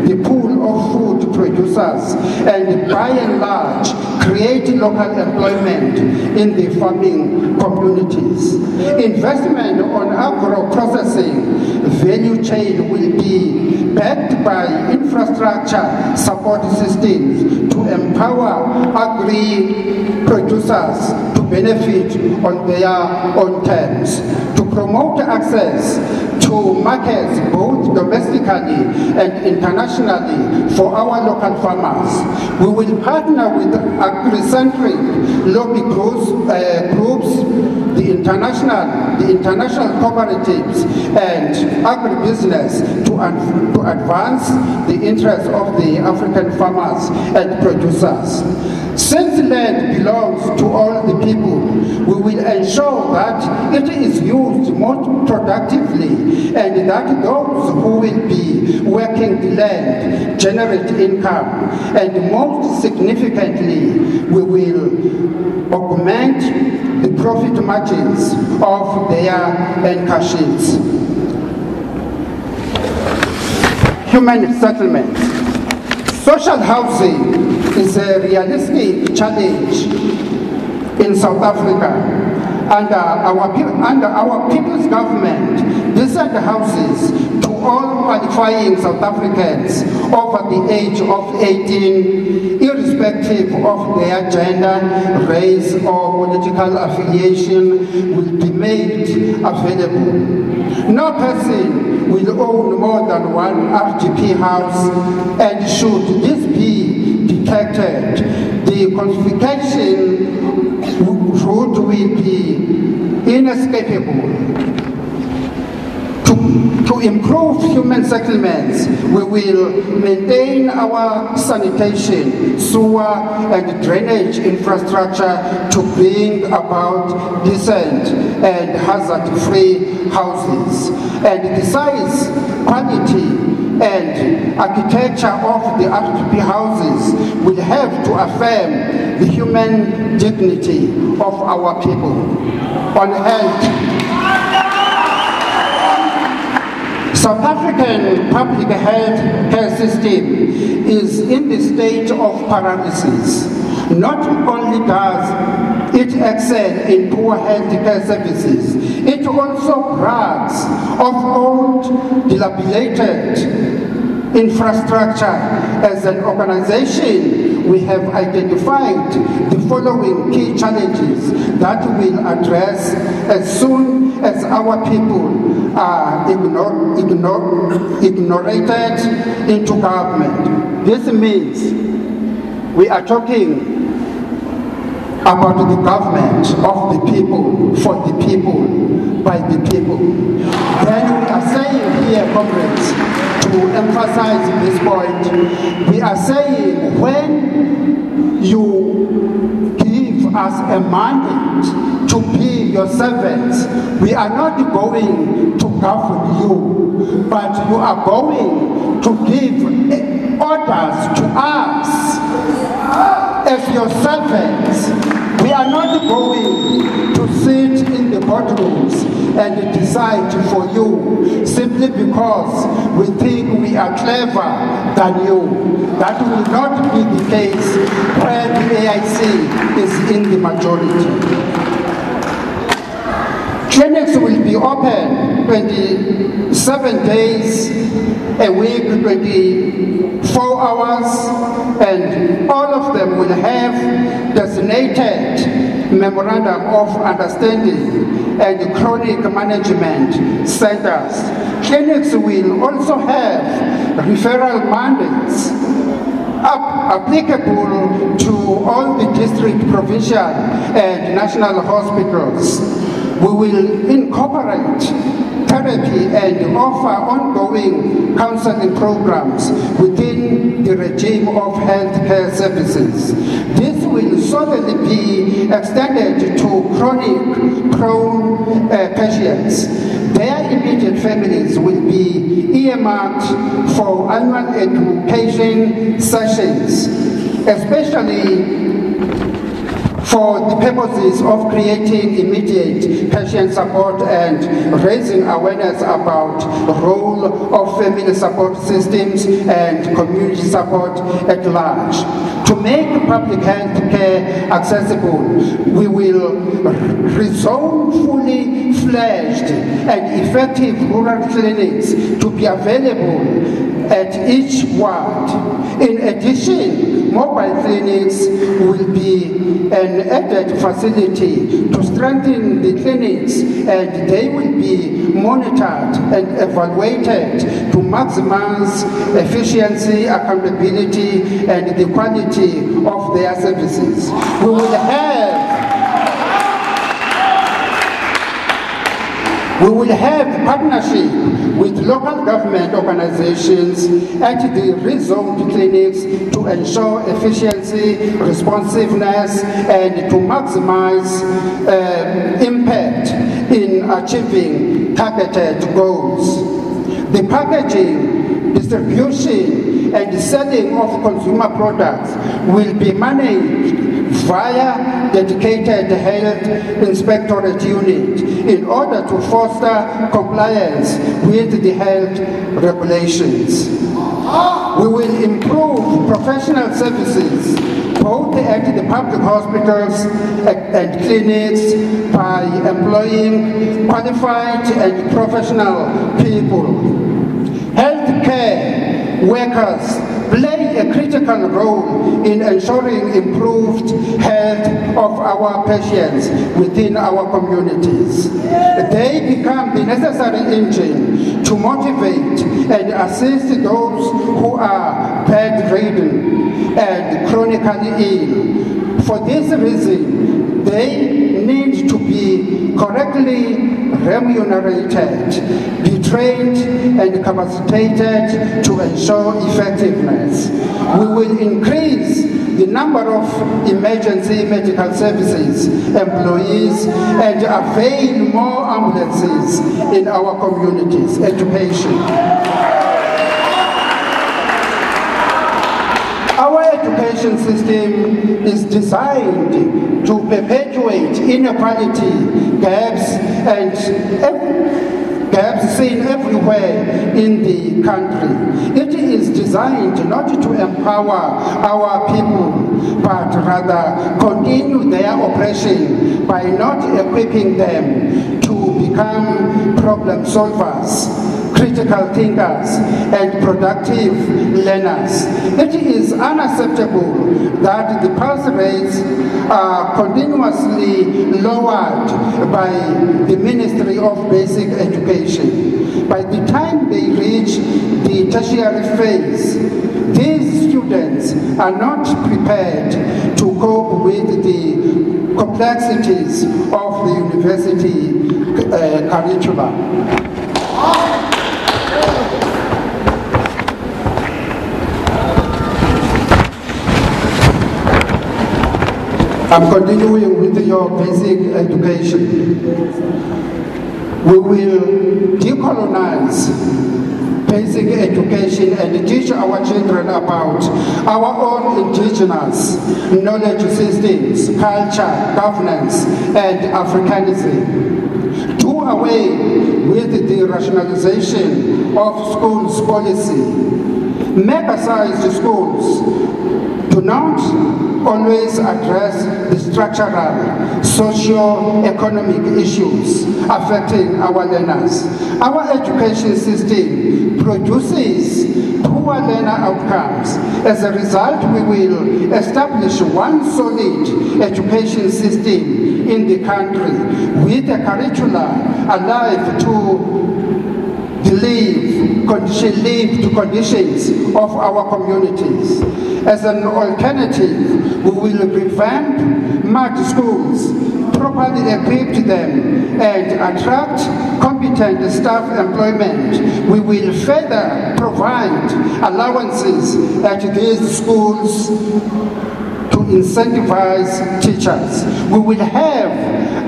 the pool of food producers and by and large create local employment in the farming communities. Investment on agro-processing value chain will be backed by infrastructure support systems to empower agri-producers to benefit on their own terms, to promote access to markets both domestically and internationally for our local farmers. We will partner with agri-centric lobby groups, the international cooperatives and agribusiness to advance the interests of the African farmers and producers. Since land belongs to all the people, we will ensure that it is used most productively and that those who will be working the land generate income, and most significantly, we will augment the profit margins of their anchor sheets. Human settlement. Social housing is a realistic challenge in South Africa. Under our people's government, decent houses to all qualifying South Africans over the age of 18, irrespective of their gender, race, or political affiliation, will be made available. No No person will own more than one RGP house, and should this be detected, the classification route will be inescapable. To improve human settlements, we will maintain our sanitation, sewer, and drainage infrastructure to bring about decent and hazard-free houses. And the size, quality, and architecture of the RGP houses will have to affirm the human dignity of our people. On health, South African public health care system is in the state of paralysis. Not only does it excel in poor health care services, it also brags of old, dilapidated infrastructure. As an organization, we have identified the following key challenges that we'll address as soon as our people are ignorated into government. This means we are talking about the government of the people, for the people, by the people. Then we are saying here, comrades, to emphasize this point, we are saying when you give us a mandate to be your servants, we are not going to govern you, but you are going to give orders to us as your servants. We are not going to sit in the boardrooms and decide for you simply because we think we are clever than you. That will not be the case when the AIC is in the majority. Clinics will be open 27 days a week, 24 hours, and all of them will have designated memorandum of understanding and chronic management centers. Clinics will also have referral mandates applicable to all the district, provincial, and national hospitals. We will incorporate therapy and offer ongoing counseling programs within the regime of healthcare services. This will certainly be extended to chronic prone patients. Their immediate families will be earmarked for annual education sessions, especially for the purposes of creating immediate patient support and raising awareness about the role of family support systems and community support at large. To make public health care accessible, we will rezone fully fledged and effective rural clinics to be available at each ward. In addition, mobile clinics will be an added facility to strengthen the clinics, and they will be monitored and evaluated to maximize efficiency, accountability, and the quality of their services. We will have partnership with local government organizations at the rezoned clinics to ensure efficiency, responsiveness, and to maximize impact in achieving targeted goals. The packaging, distribution, and selling of consumer products will be managed via dedicated health inspectorate unit in order to foster compliance with the health regulations. We will improve professional services both at the public hospitals and clinics by employing qualified and professional people. Healthcare workers play a critical role in ensuring improved health of our patients within our communities. They become the necessary engine to motivate and assist those who are bedridden and chronically ill. For this reason, they need to be correctly remunerated, be trained and capacitated to ensure effectiveness. We will increase the number of emergency medical services employees and avail more ambulances in our communities. Education. Our education system is designed to perpetuate inequality, gaps seen everywhere in the country. It is designed not to empower our people, but rather continue their oppression by not equipping them to become problem solvers, critical thinkers, and productive learners. It is unacceptable that the pass rates are continuously lowered by the Ministry of Basic Education. By the time they reach the tertiary phase, these students are not prepared to cope with the complexities of the university curriculum. I'm continuing with your basic education. We will decolonize basic education and teach our children about our own indigenous knowledge systems, culture, governance, and Africanism. Do away with the rationalization of schools policy. Mega-sized schools do not always address the structural, socio-economic issues affecting our learners. Our education system produces poor learner outcomes. As a result, we will establish one solid education system in the country with a curricula alive to the lived conditions of our communities. As an alternative, we will revamp mud schools, properly equip them, and attract competent staff employment. We will further provide allowances at these schools to incentivize teachers. We will have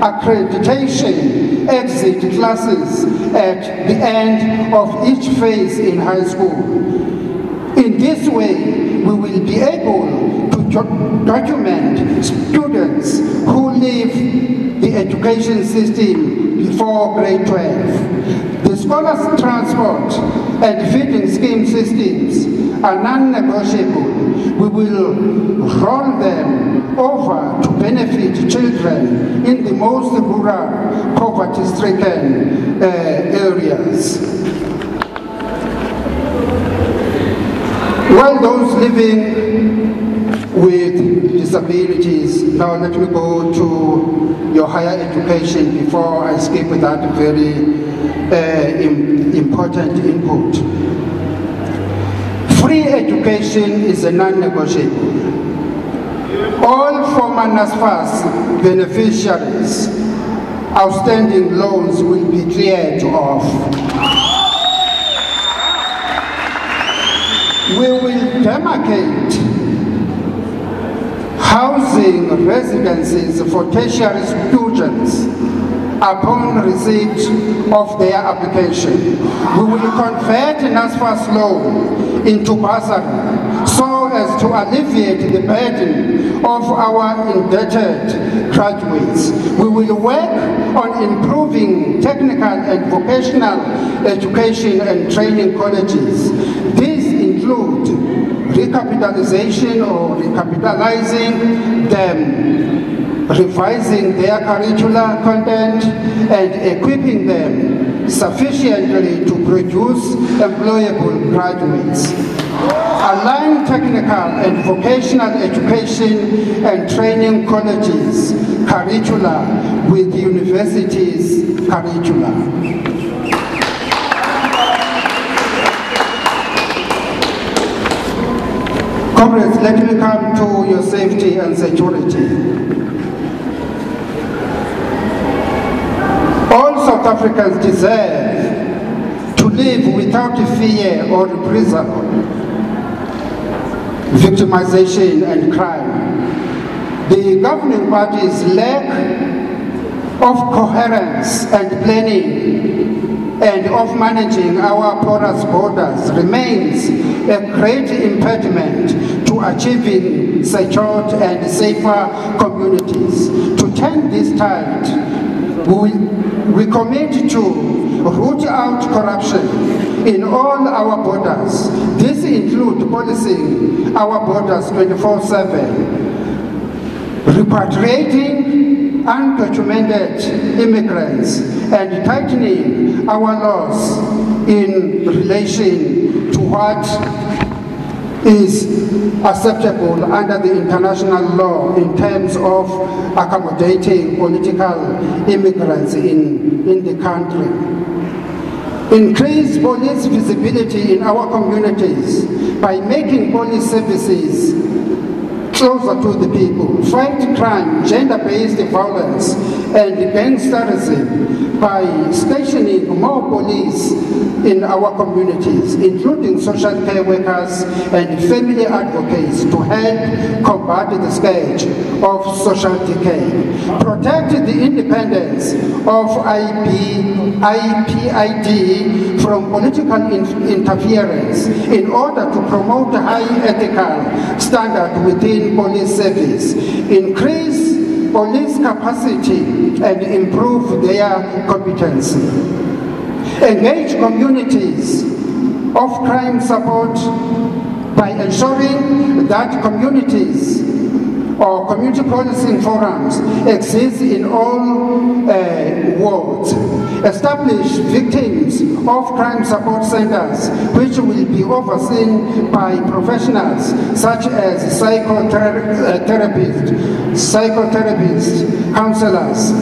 accreditation exit classes at the end of each phase in high school. In this way, we will be able to document students who leave the education system before grade 12. The scholars' transport and feeding scheme systems are non-negotiable. We will roll them over to benefit children in the most rural, poverty-stricken areas. While those living with disabilities, now let me go to your higher education before I skip that very important input. Free education is a non-negotiable. All former NSFAS beneficiaries, outstanding loans will be cleared off. We will demarcate housing residences for tertiary students upon receipt of their application. We will convert NSFAS loan into bursary so as to alleviate the burden of our indebted graduates. We will work on improving technical and vocational education and training colleges. These include recapitalization or recapitalizing them, revising their curricular content, and equipping them sufficiently to produce employable graduates. Align technical and vocational education and training colleges curricula with universities' curricula. Comrades, let me come to your safety and security. All South Africans deserve to live without fear or reprisal, victimization and crime. The governing party's lack of coherence and planning and of managing our porous borders remains a great impediment to achieving secured and safer communities. To turn this tide, we commit to root out corruption in all our borders. This includes policing our borders 24/7, repatriating undocumented immigrants, and tightening our laws in relation to what is acceptable under the international law in terms of accommodating political immigrants in the country. Increase police visibility in our communities by making police services closer to the people. Fight crime, gender-based violence, and gangsterism by stationing more police in our communities, including social care workers and family advocates, to help combat the scourge of social decay. Protect the independence of IPID from political interference in order to promote high ethical standard within police service. Increase police capacity and improve their competency. Engage communities of crime support by ensuring that communities or community policing forums exist in all wards. Establish victims of crime support centers, which will be overseen by professionals such as psychotherapists, counselors,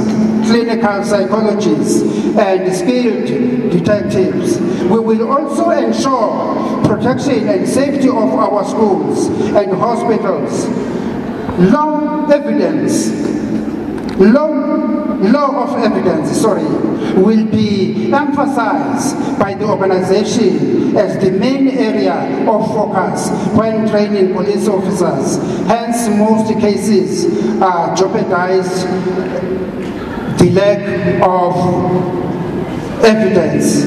clinical psychologists, and skilled detectives. We will also ensure protection and safety of our schools and hospitals. Law of evidence will be emphasized by the organization as the main area of focus when training police officers. Hence, most cases are jeopardized the lack of evidence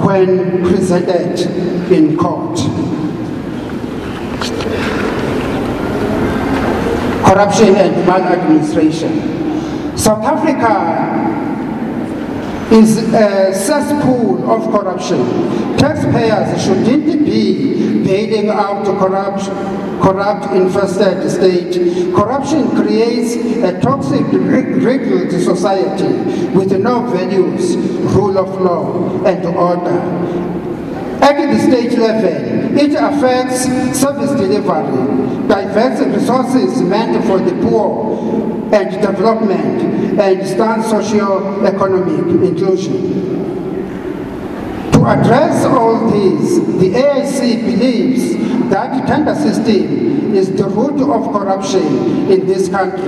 when presented in court. Corruption and maladministration. South Africa is a cesspool of corruption. Taxpayers shouldn't be bailing out a corrupt infested state. Corruption creates a toxic, rigged society with no values, rule of law, and order. At the state level, it affects service delivery, diverts resources meant for the poor and development, and stunts socio-economic inclusion. To address all this, the AIC believes that the tender system is the root of corruption in this country.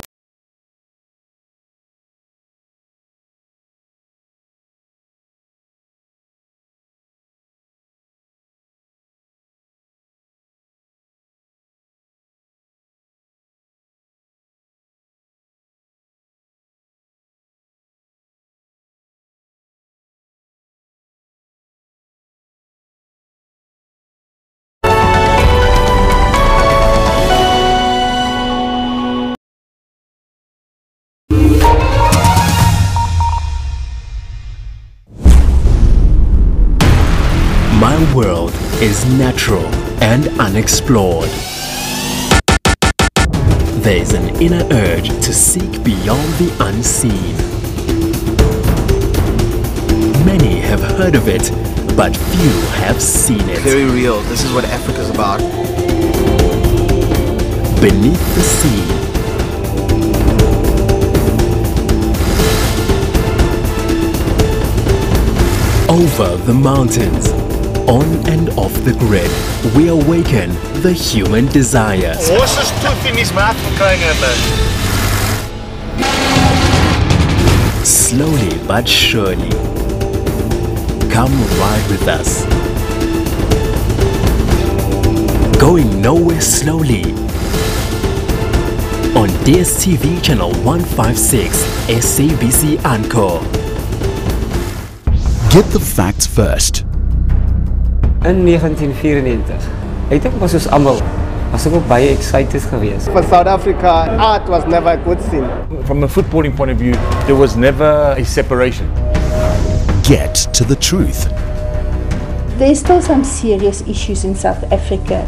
My world is natural and unexplored. There is an inner urge to seek beyond the unseen. Many have heard of it, but few have seen it. Very real. This is what Africa's about. Beneath the sea. Over the mountains. On and off the grid, we awaken the human desire. What's this tooth in his mouth for crying out loud? Slowly but surely. Come ride with us. Going nowhere slowly. On DSTV channel 156, SABC Encore. Get the facts first. In 1994, ek dink was ons almal was ook baie excited geweest. For South Africa, art was never a good thing. From a footballing point of view, there was never a separation. Get to the truth. There's still some serious issues in South Africa.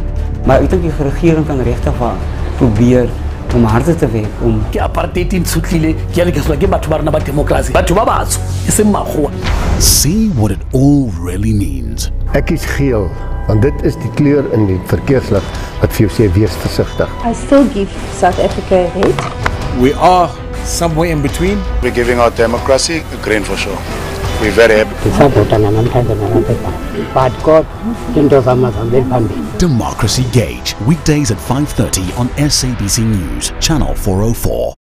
Maar ek dink die regering kan regtig waar probeer om harder te werk om ke apartheid in Sutlile ke le ke swa ke batho ba rena ba democracy batho ba batsho e se makgowa. See what it all really means. Ek is geel, want dit is die kleur in die verkeerslig wat vir jou sê wees versigtig. I still give South Africa a red. We are somewhere in between. We're giving our democracy a green for sure. We're very happy. Democracy Gauge, weekdays at 5:30 on SABC News, channel 404.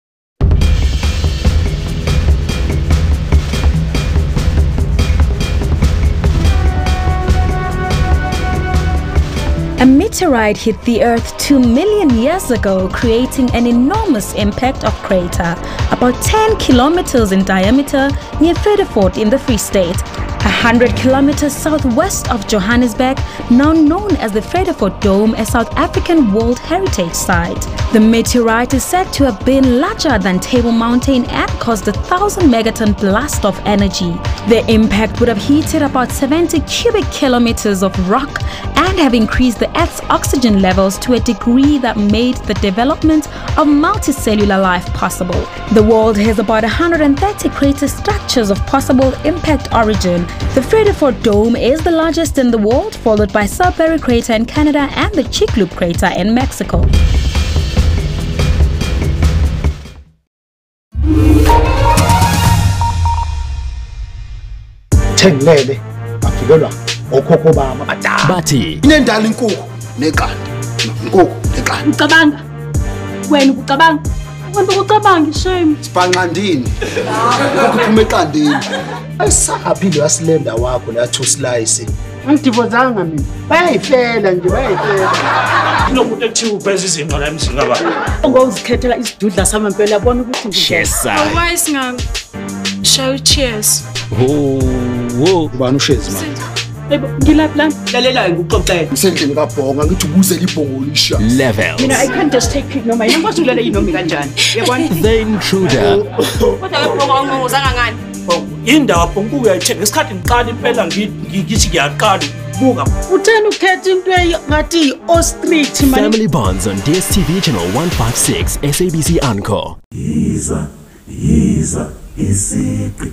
A meteorite hit the Earth 2 million years ago, creating an enormous impact of crater, about 10 kilometers in diameter, near Vredefort in the Free State, 100 kilometers southwest of Johannesburg, now known as the Vredefort Dome, a South African World Heritage Site. The meteorite is said to have been larger than Table Mountain and caused a 1,000 megaton blast of energy. The impact would have heated about 70 cubic kilometers of rock and have increased the Earth's oxygen levels to a degree that made the development of multicellular life possible. The world has about 130 crater structures of possible impact origin. The Vredefort Dome is the largest in the world, followed by Sudbury Crater in Canada and the Chicxulub Crater in Mexico. Bati. Inendala inkukhu neqanda. Inkukhu neqanda. Ucabanga. Wena ucabanga. Wena ucabanga shame. Sibhanqandini. Ukuphuma eqandini. Ayisaphinde wasilenda wakho lathi uslice. Ngidivozanga mina. Bayayifela nje bayayifela. Kunomuntu ekuthiwa ubheza izinto la emzini ngaba. Ngozikhethela isidudla samampela yabona ukuthi ngishesa. Why singa show cheers. Wo ubani ushezi manje? Ngilapha lalela ngikuxoxela. Isendlini kaBhonga ngithi ukuze libhongo lisha. Levels. Mina I can't just take it noma yini ngikwazi ukulala inomi kanjani. Yabona? The intruder. Kodwa ke Bhonga ungongozanga ngani? Indawo Bhonga uyayithenga isikhathi ngiqala impela ngithi ngiyaqala buka. Uthena ukhetha into engathi ostrich manje. Family Bonds on DSTV channel 156 SABC Encore.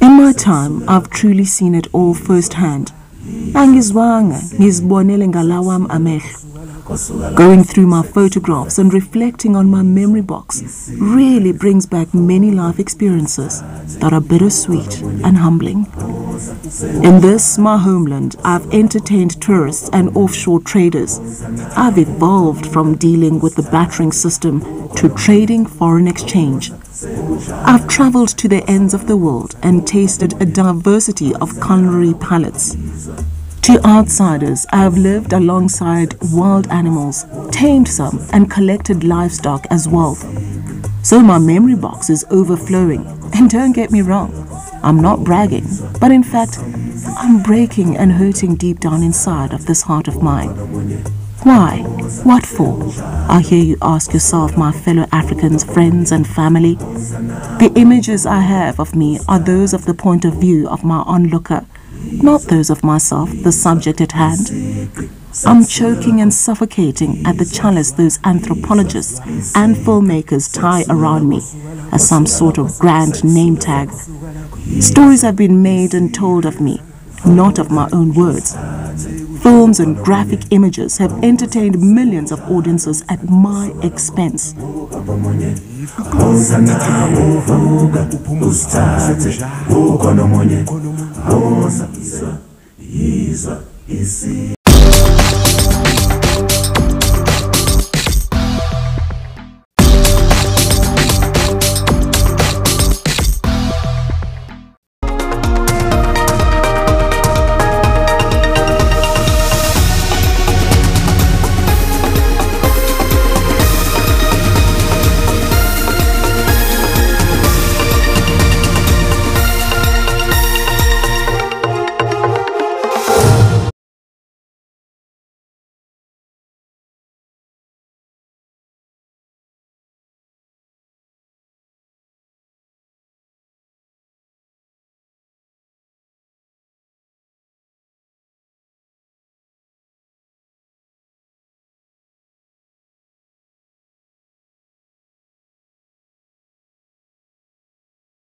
In my time, I've truly seen it all firsthand. Angizwanga ngizibonele ngalawam amehlo. Going through my photographs and reflecting on my memory box really brings back many life experiences that are bittersweet and humbling. In this, my homeland, I've entertained tourists and offshore traders. I've evolved from dealing with the battering system to trading foreign exchange. I've traveled to the ends of the world and tasted a diversity of culinary palates. To outsiders, I have lived alongside wild animals, tamed some, and collected livestock as wealth. So my memory box is overflowing. And don't get me wrong, I'm not bragging, but in fact, I'm breaking and hurting deep down inside of this heart of mine. Why? What for? I hear you ask yourself, my fellow Africans, friends and family. The images I have of me are those of the point of view of my onlooker, not those of myself, the subject at hand. I'm choking and suffocating at the chalice those anthropologists and filmmakers tie around me as some sort of grand name tag. Stories have been made and told of me, not of my own words. Films and graphic images have entertained millions of audiences at my expense.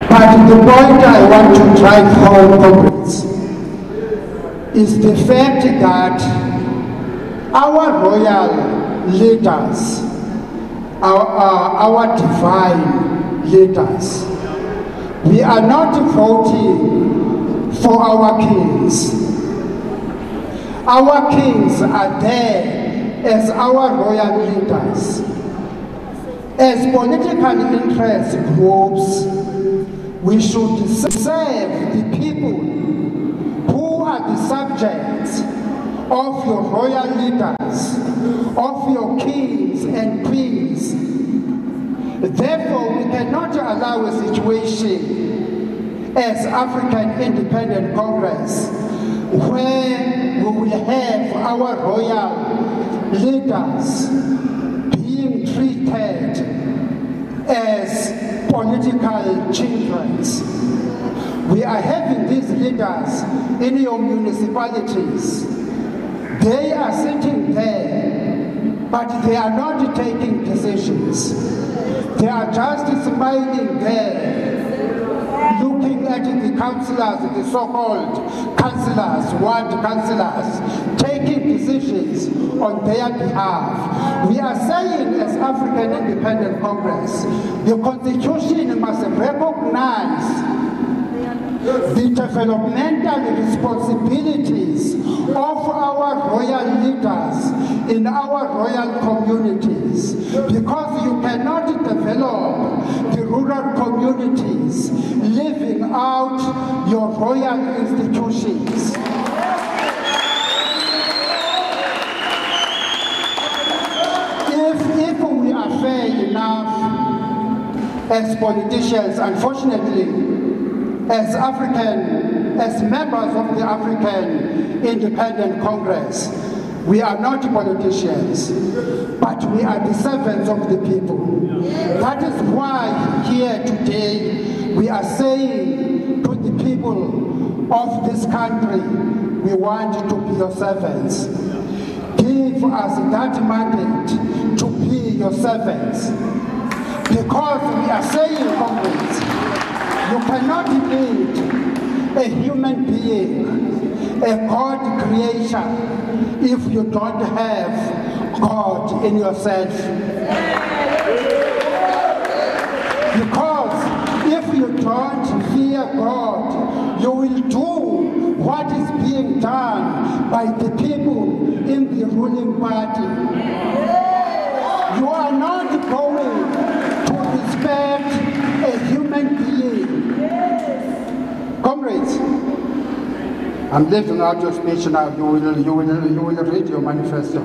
But the point I want to drive home, comrades, is the fact that our royal leaders, our divine leaders, we are not voting for our kings. Our kings are there as our royal leaders. As political interest groups, we should serve the people who are the subjects of your royal leaders, of your kings and queens. Therefore, we cannot allow a situation as African Independent Congress where we will have our royal leaders being treated as political children. We are having these leaders in your municipalities. They are sitting there, but they are not taking decisions. They are just smiling there, looking at the councillors, the so-called councillors, ward councillors, taking decisions on their behalf. We are saying as African Independent Congress, the Constitution must recognize the developmental responsibilities of our royal leaders in our royal communities, because you cannot develop the rural communities living out your royal institutions. If we are fair enough as politicians, unfortunately, as members of the African Independent Congress, we are not politicians, but we are the servants of the people. That is why here today we are saying to the people of this country, we want to be your servants. Give us that mandate to be your servants. Because we are saying, comrades, you cannot lead a human being, a God creation, if you don't have God in yourself. Because if you don't fear God, you will do what is being done by the people in the ruling party. You are not going to respect a human being. Comrades, I'm leaving out your speech now. You will read your manifesto.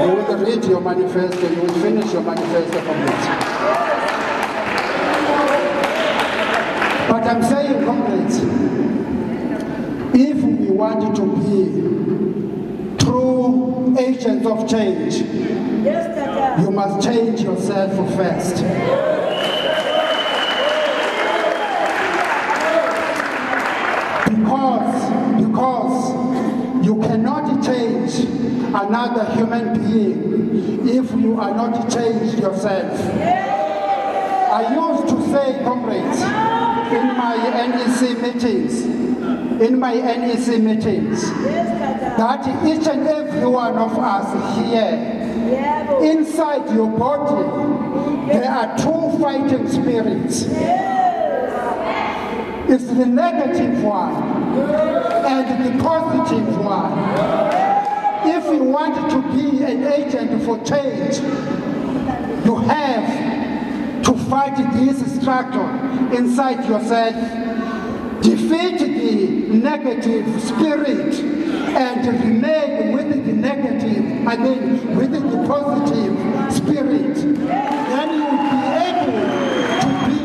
You will read your manifesto. You will finish your manifesto, comrades. But I'm saying, comrades, if we want to be true agents of change, you must change yourself first. Because you cannot change another human being if you are not changed yourself. I used to say, comrades, in my NEC meetings, that each and every one of us here, inside your body, there are two fighting spirits. It's the negative one and the positive one. If you want to be an agent for change, you have to fight this struggle inside yourself, defeat the negative spirit, and remain with the with the positive spirit. Then you will be able to be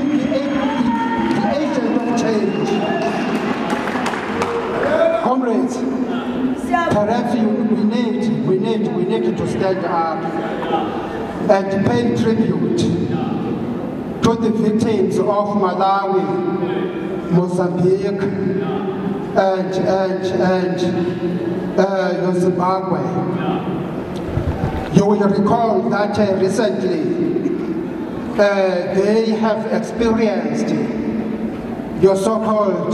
the agent of change. Comrades, perhaps we need to stand up and pay tribute to the victims of Malawi, Mozambique, and Zimbabwe. You will recall that recently they have experienced your so-called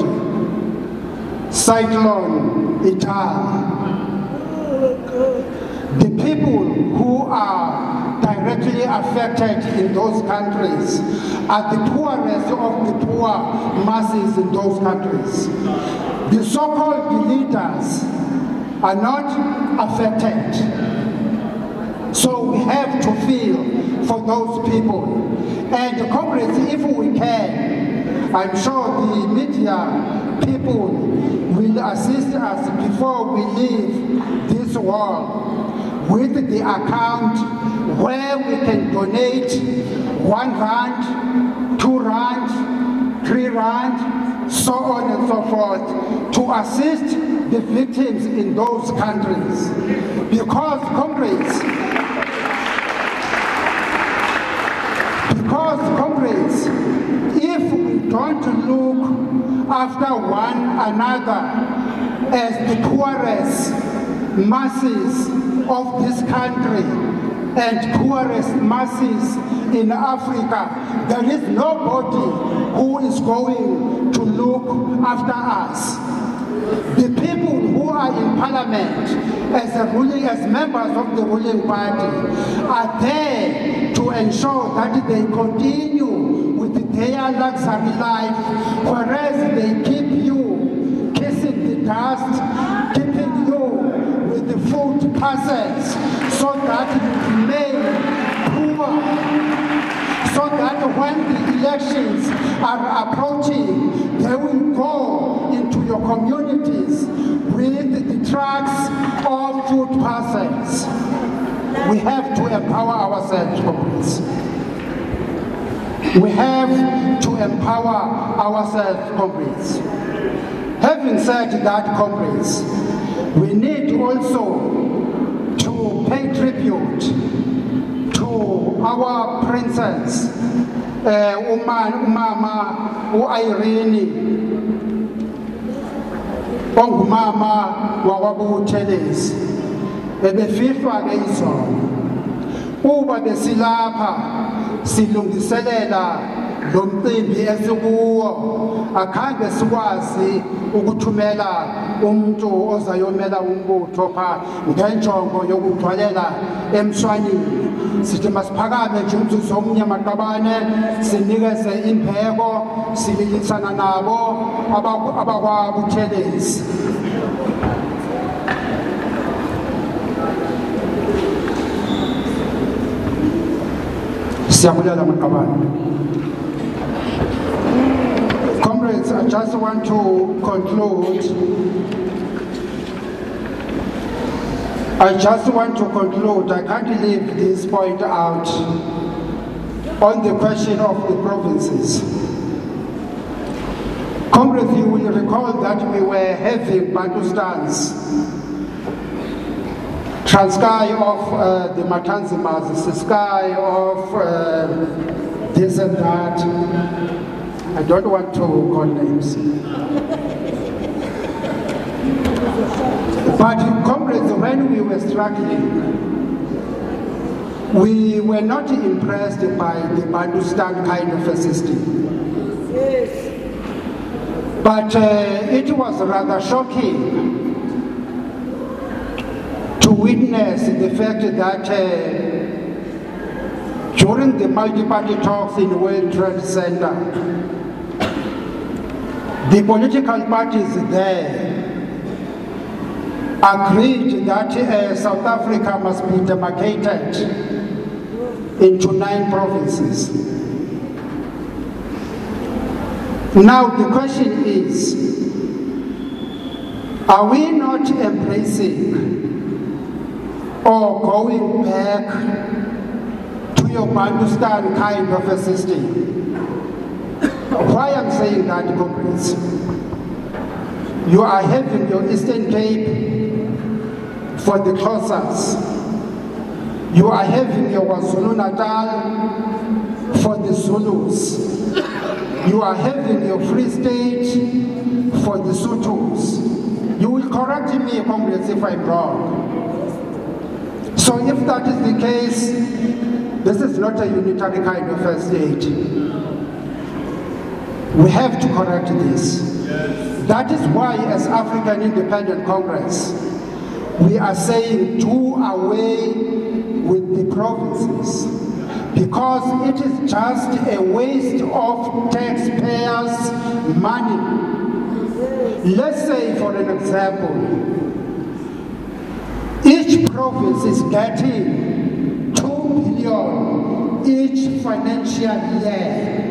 cyclone Italy. The people who are directly affected in those countries are the poorest of the poor masses in those countries. The so-called leaders are not affected. So we have to feel for those people. And comrades, if we can, I'm sure the media people will assist us before we leave this world with the account where we can donate 1 rand, 2 rand, 3 rand, so on and so forth, to assist the victims in those countries. Because, comrades, if we don't look after one another as the poorest masses of this country and poorest masses in Africa, there is nobody who is going to look after us. The people who are in parliament as members of the ruling party are there to ensure that they continue with their luxury life, whereas they keep you kissing the dust, keeping you with the food parcels, so that you remain poor, so that when the elections are approaching, they will go into your communities with the trucks of food parcels. We have to empower ourselves, comrades. We have to empower ourselves, comrades. Having said that, comrades, we need also to pay tribute to our princess, Umama Irene, ongumama wakwaButhelezi. Bebefihlwa ke izolo. Uba besilapha silungiselela lo mcimbi esikuwo, akhange sikwazi ukuthumela umuntu ozayomela umbutho pha ngenjongo yokuthwalela emshwanini. Sithi masiphakame nje umzuzu omnyama qabane, sinikeze imbheko, silikisana nabo abakwaButhelezi. Comrades, I just want to conclude. I can't leave this point out on the question of the provinces. Comrades, you will recall that we were having Bantustans, Transkei of the Matanzimas, Siskai of this and that. I don't want to call names. But comrades, when we were struggling, We were not impressed by the Bantustan kind of a system. Yes. But it was rather shocking to witness the fact that during the multi-party talks in the World Trade Center, the political parties there agreed that South Africa must be demarcated into 9 provinces. Now the question is, are we not embracing or going back to your Bantustan kind of a system? Why I'm saying that, comrades? You are having your Eastern Cape for the Xhosas. You are having your KwaZulu-Natal for the Zulus. You are having your Free State for the Sothos. You will correct me, comrades, if I'm wrong. So if that is the case, this is not a unitary kind of a state. We have to correct this. That is why, as African Independent Congress, we are saying do away with the provinces, because it is just a waste of taxpayers' money. Let's say, for an example, each province is getting 2 billion each financial year.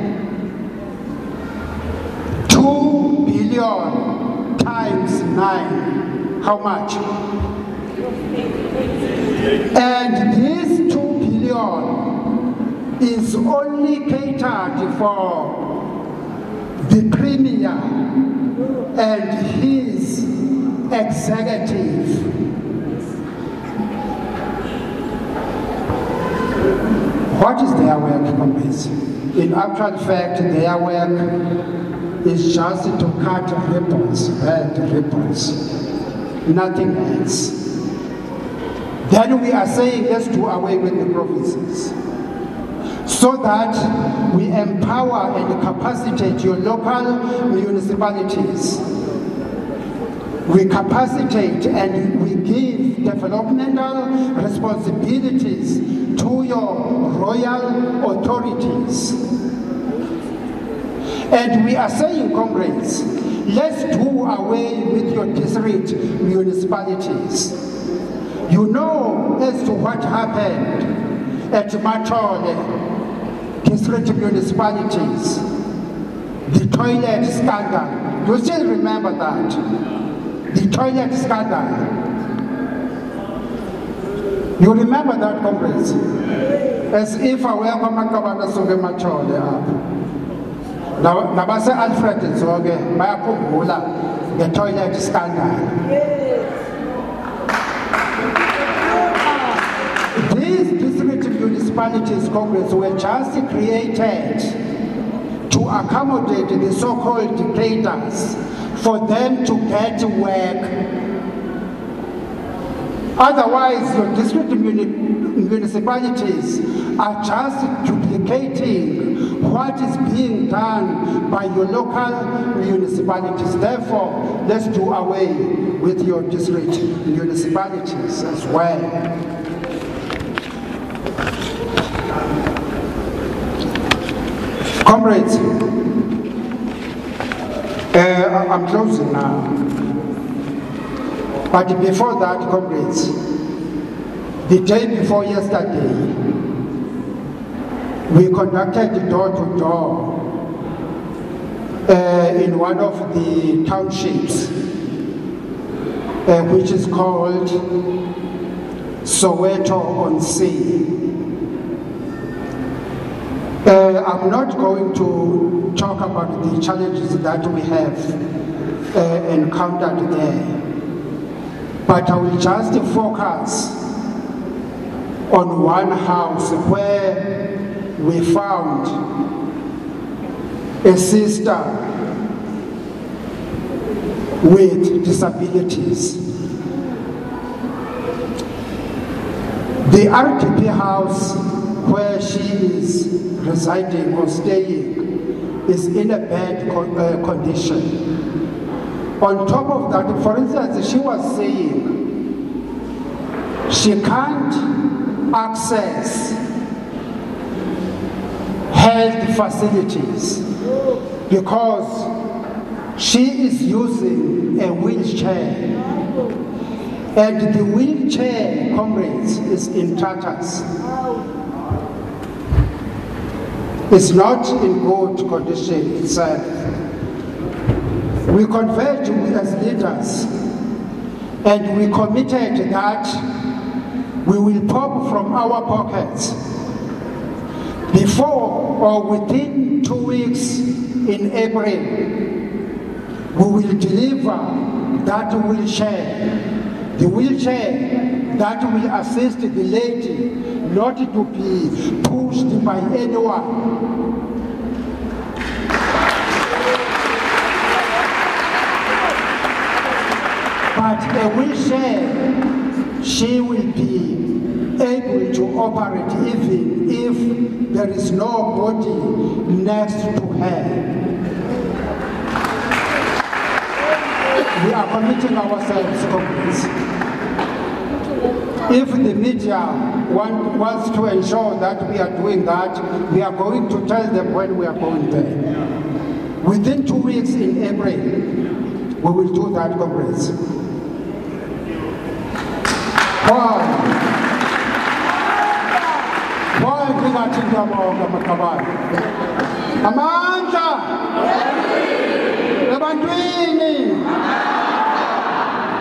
2 billion times 9, how much? And this 2 billion is only catered for the Premier and his executive. What is their work, comrades? In actual fact, their work is just to cut ribbons, red ribbons, nothing else. Then we are saying let's do away with the provinces, so that we empower and capacitate your local municipalities. We capacitate and we give developmental responsibilities to your royal authorities. And we are saying, comrades, let's do away with your district municipalities. You know as to what happened at Machole district municipalities, the toilet scandal. You still remember that? The toilet scandal. You remember that, comrades? As if I were Kamakabana Soge Machole up. Nabase Alfred Zoge, Mayapumula, the toilet scandal. These district municipalities, Congress, were just created to accommodate the so-called dictators, for them to get work. Otherwise, your district municipalities are just duplicating what is being done by your local municipalities. Therefore, let's do away with your district municipalities as well. Comrades, I'm closing now. But before that, comrades, the day before yesterday, we conducted door-to-door in one of the townships, which is called Soweto-on-Sea. I'm not going to talk about the challenges that we have encountered there, but I will just focus on one house where we found a sister with disabilities. The RDP house where she is residing or staying is in a bad condition. On top of that, for instance, she was saying she can't access health facilities because she is using a wheelchair, and the wheelchair, comrades, is in tatters. It's not in good condition itself. We converged as leaders, and we committed that we will pop from our pockets before or within 2 weeks in April. We will deliver that wheelchair, the wheelchair that will assist the lady not to be pushed by anyone. But a wheelchair, she will be able to operate even if there is nobody next to her. We are committing ourselves, comrades. If the media wants to ensure that we are doing that, we are going to tell them when we are going there. Within 2 weeks in April, we will do that, comrades. Why ngingathi ngiyabonga makhabani? Amandla ebantwini.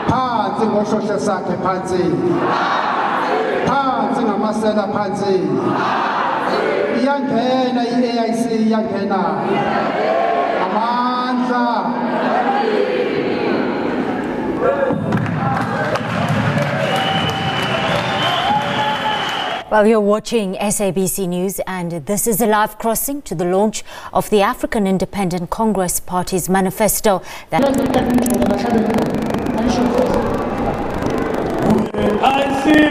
Phansi ngoshoshe sakhe phansi. Phansi ngamasela phansi. Iyangena i-AIC iyangena. Amandla. Well, you're watching SABC News, and this is a live crossing to the launch of the African Independent Congress Party's manifesto. I see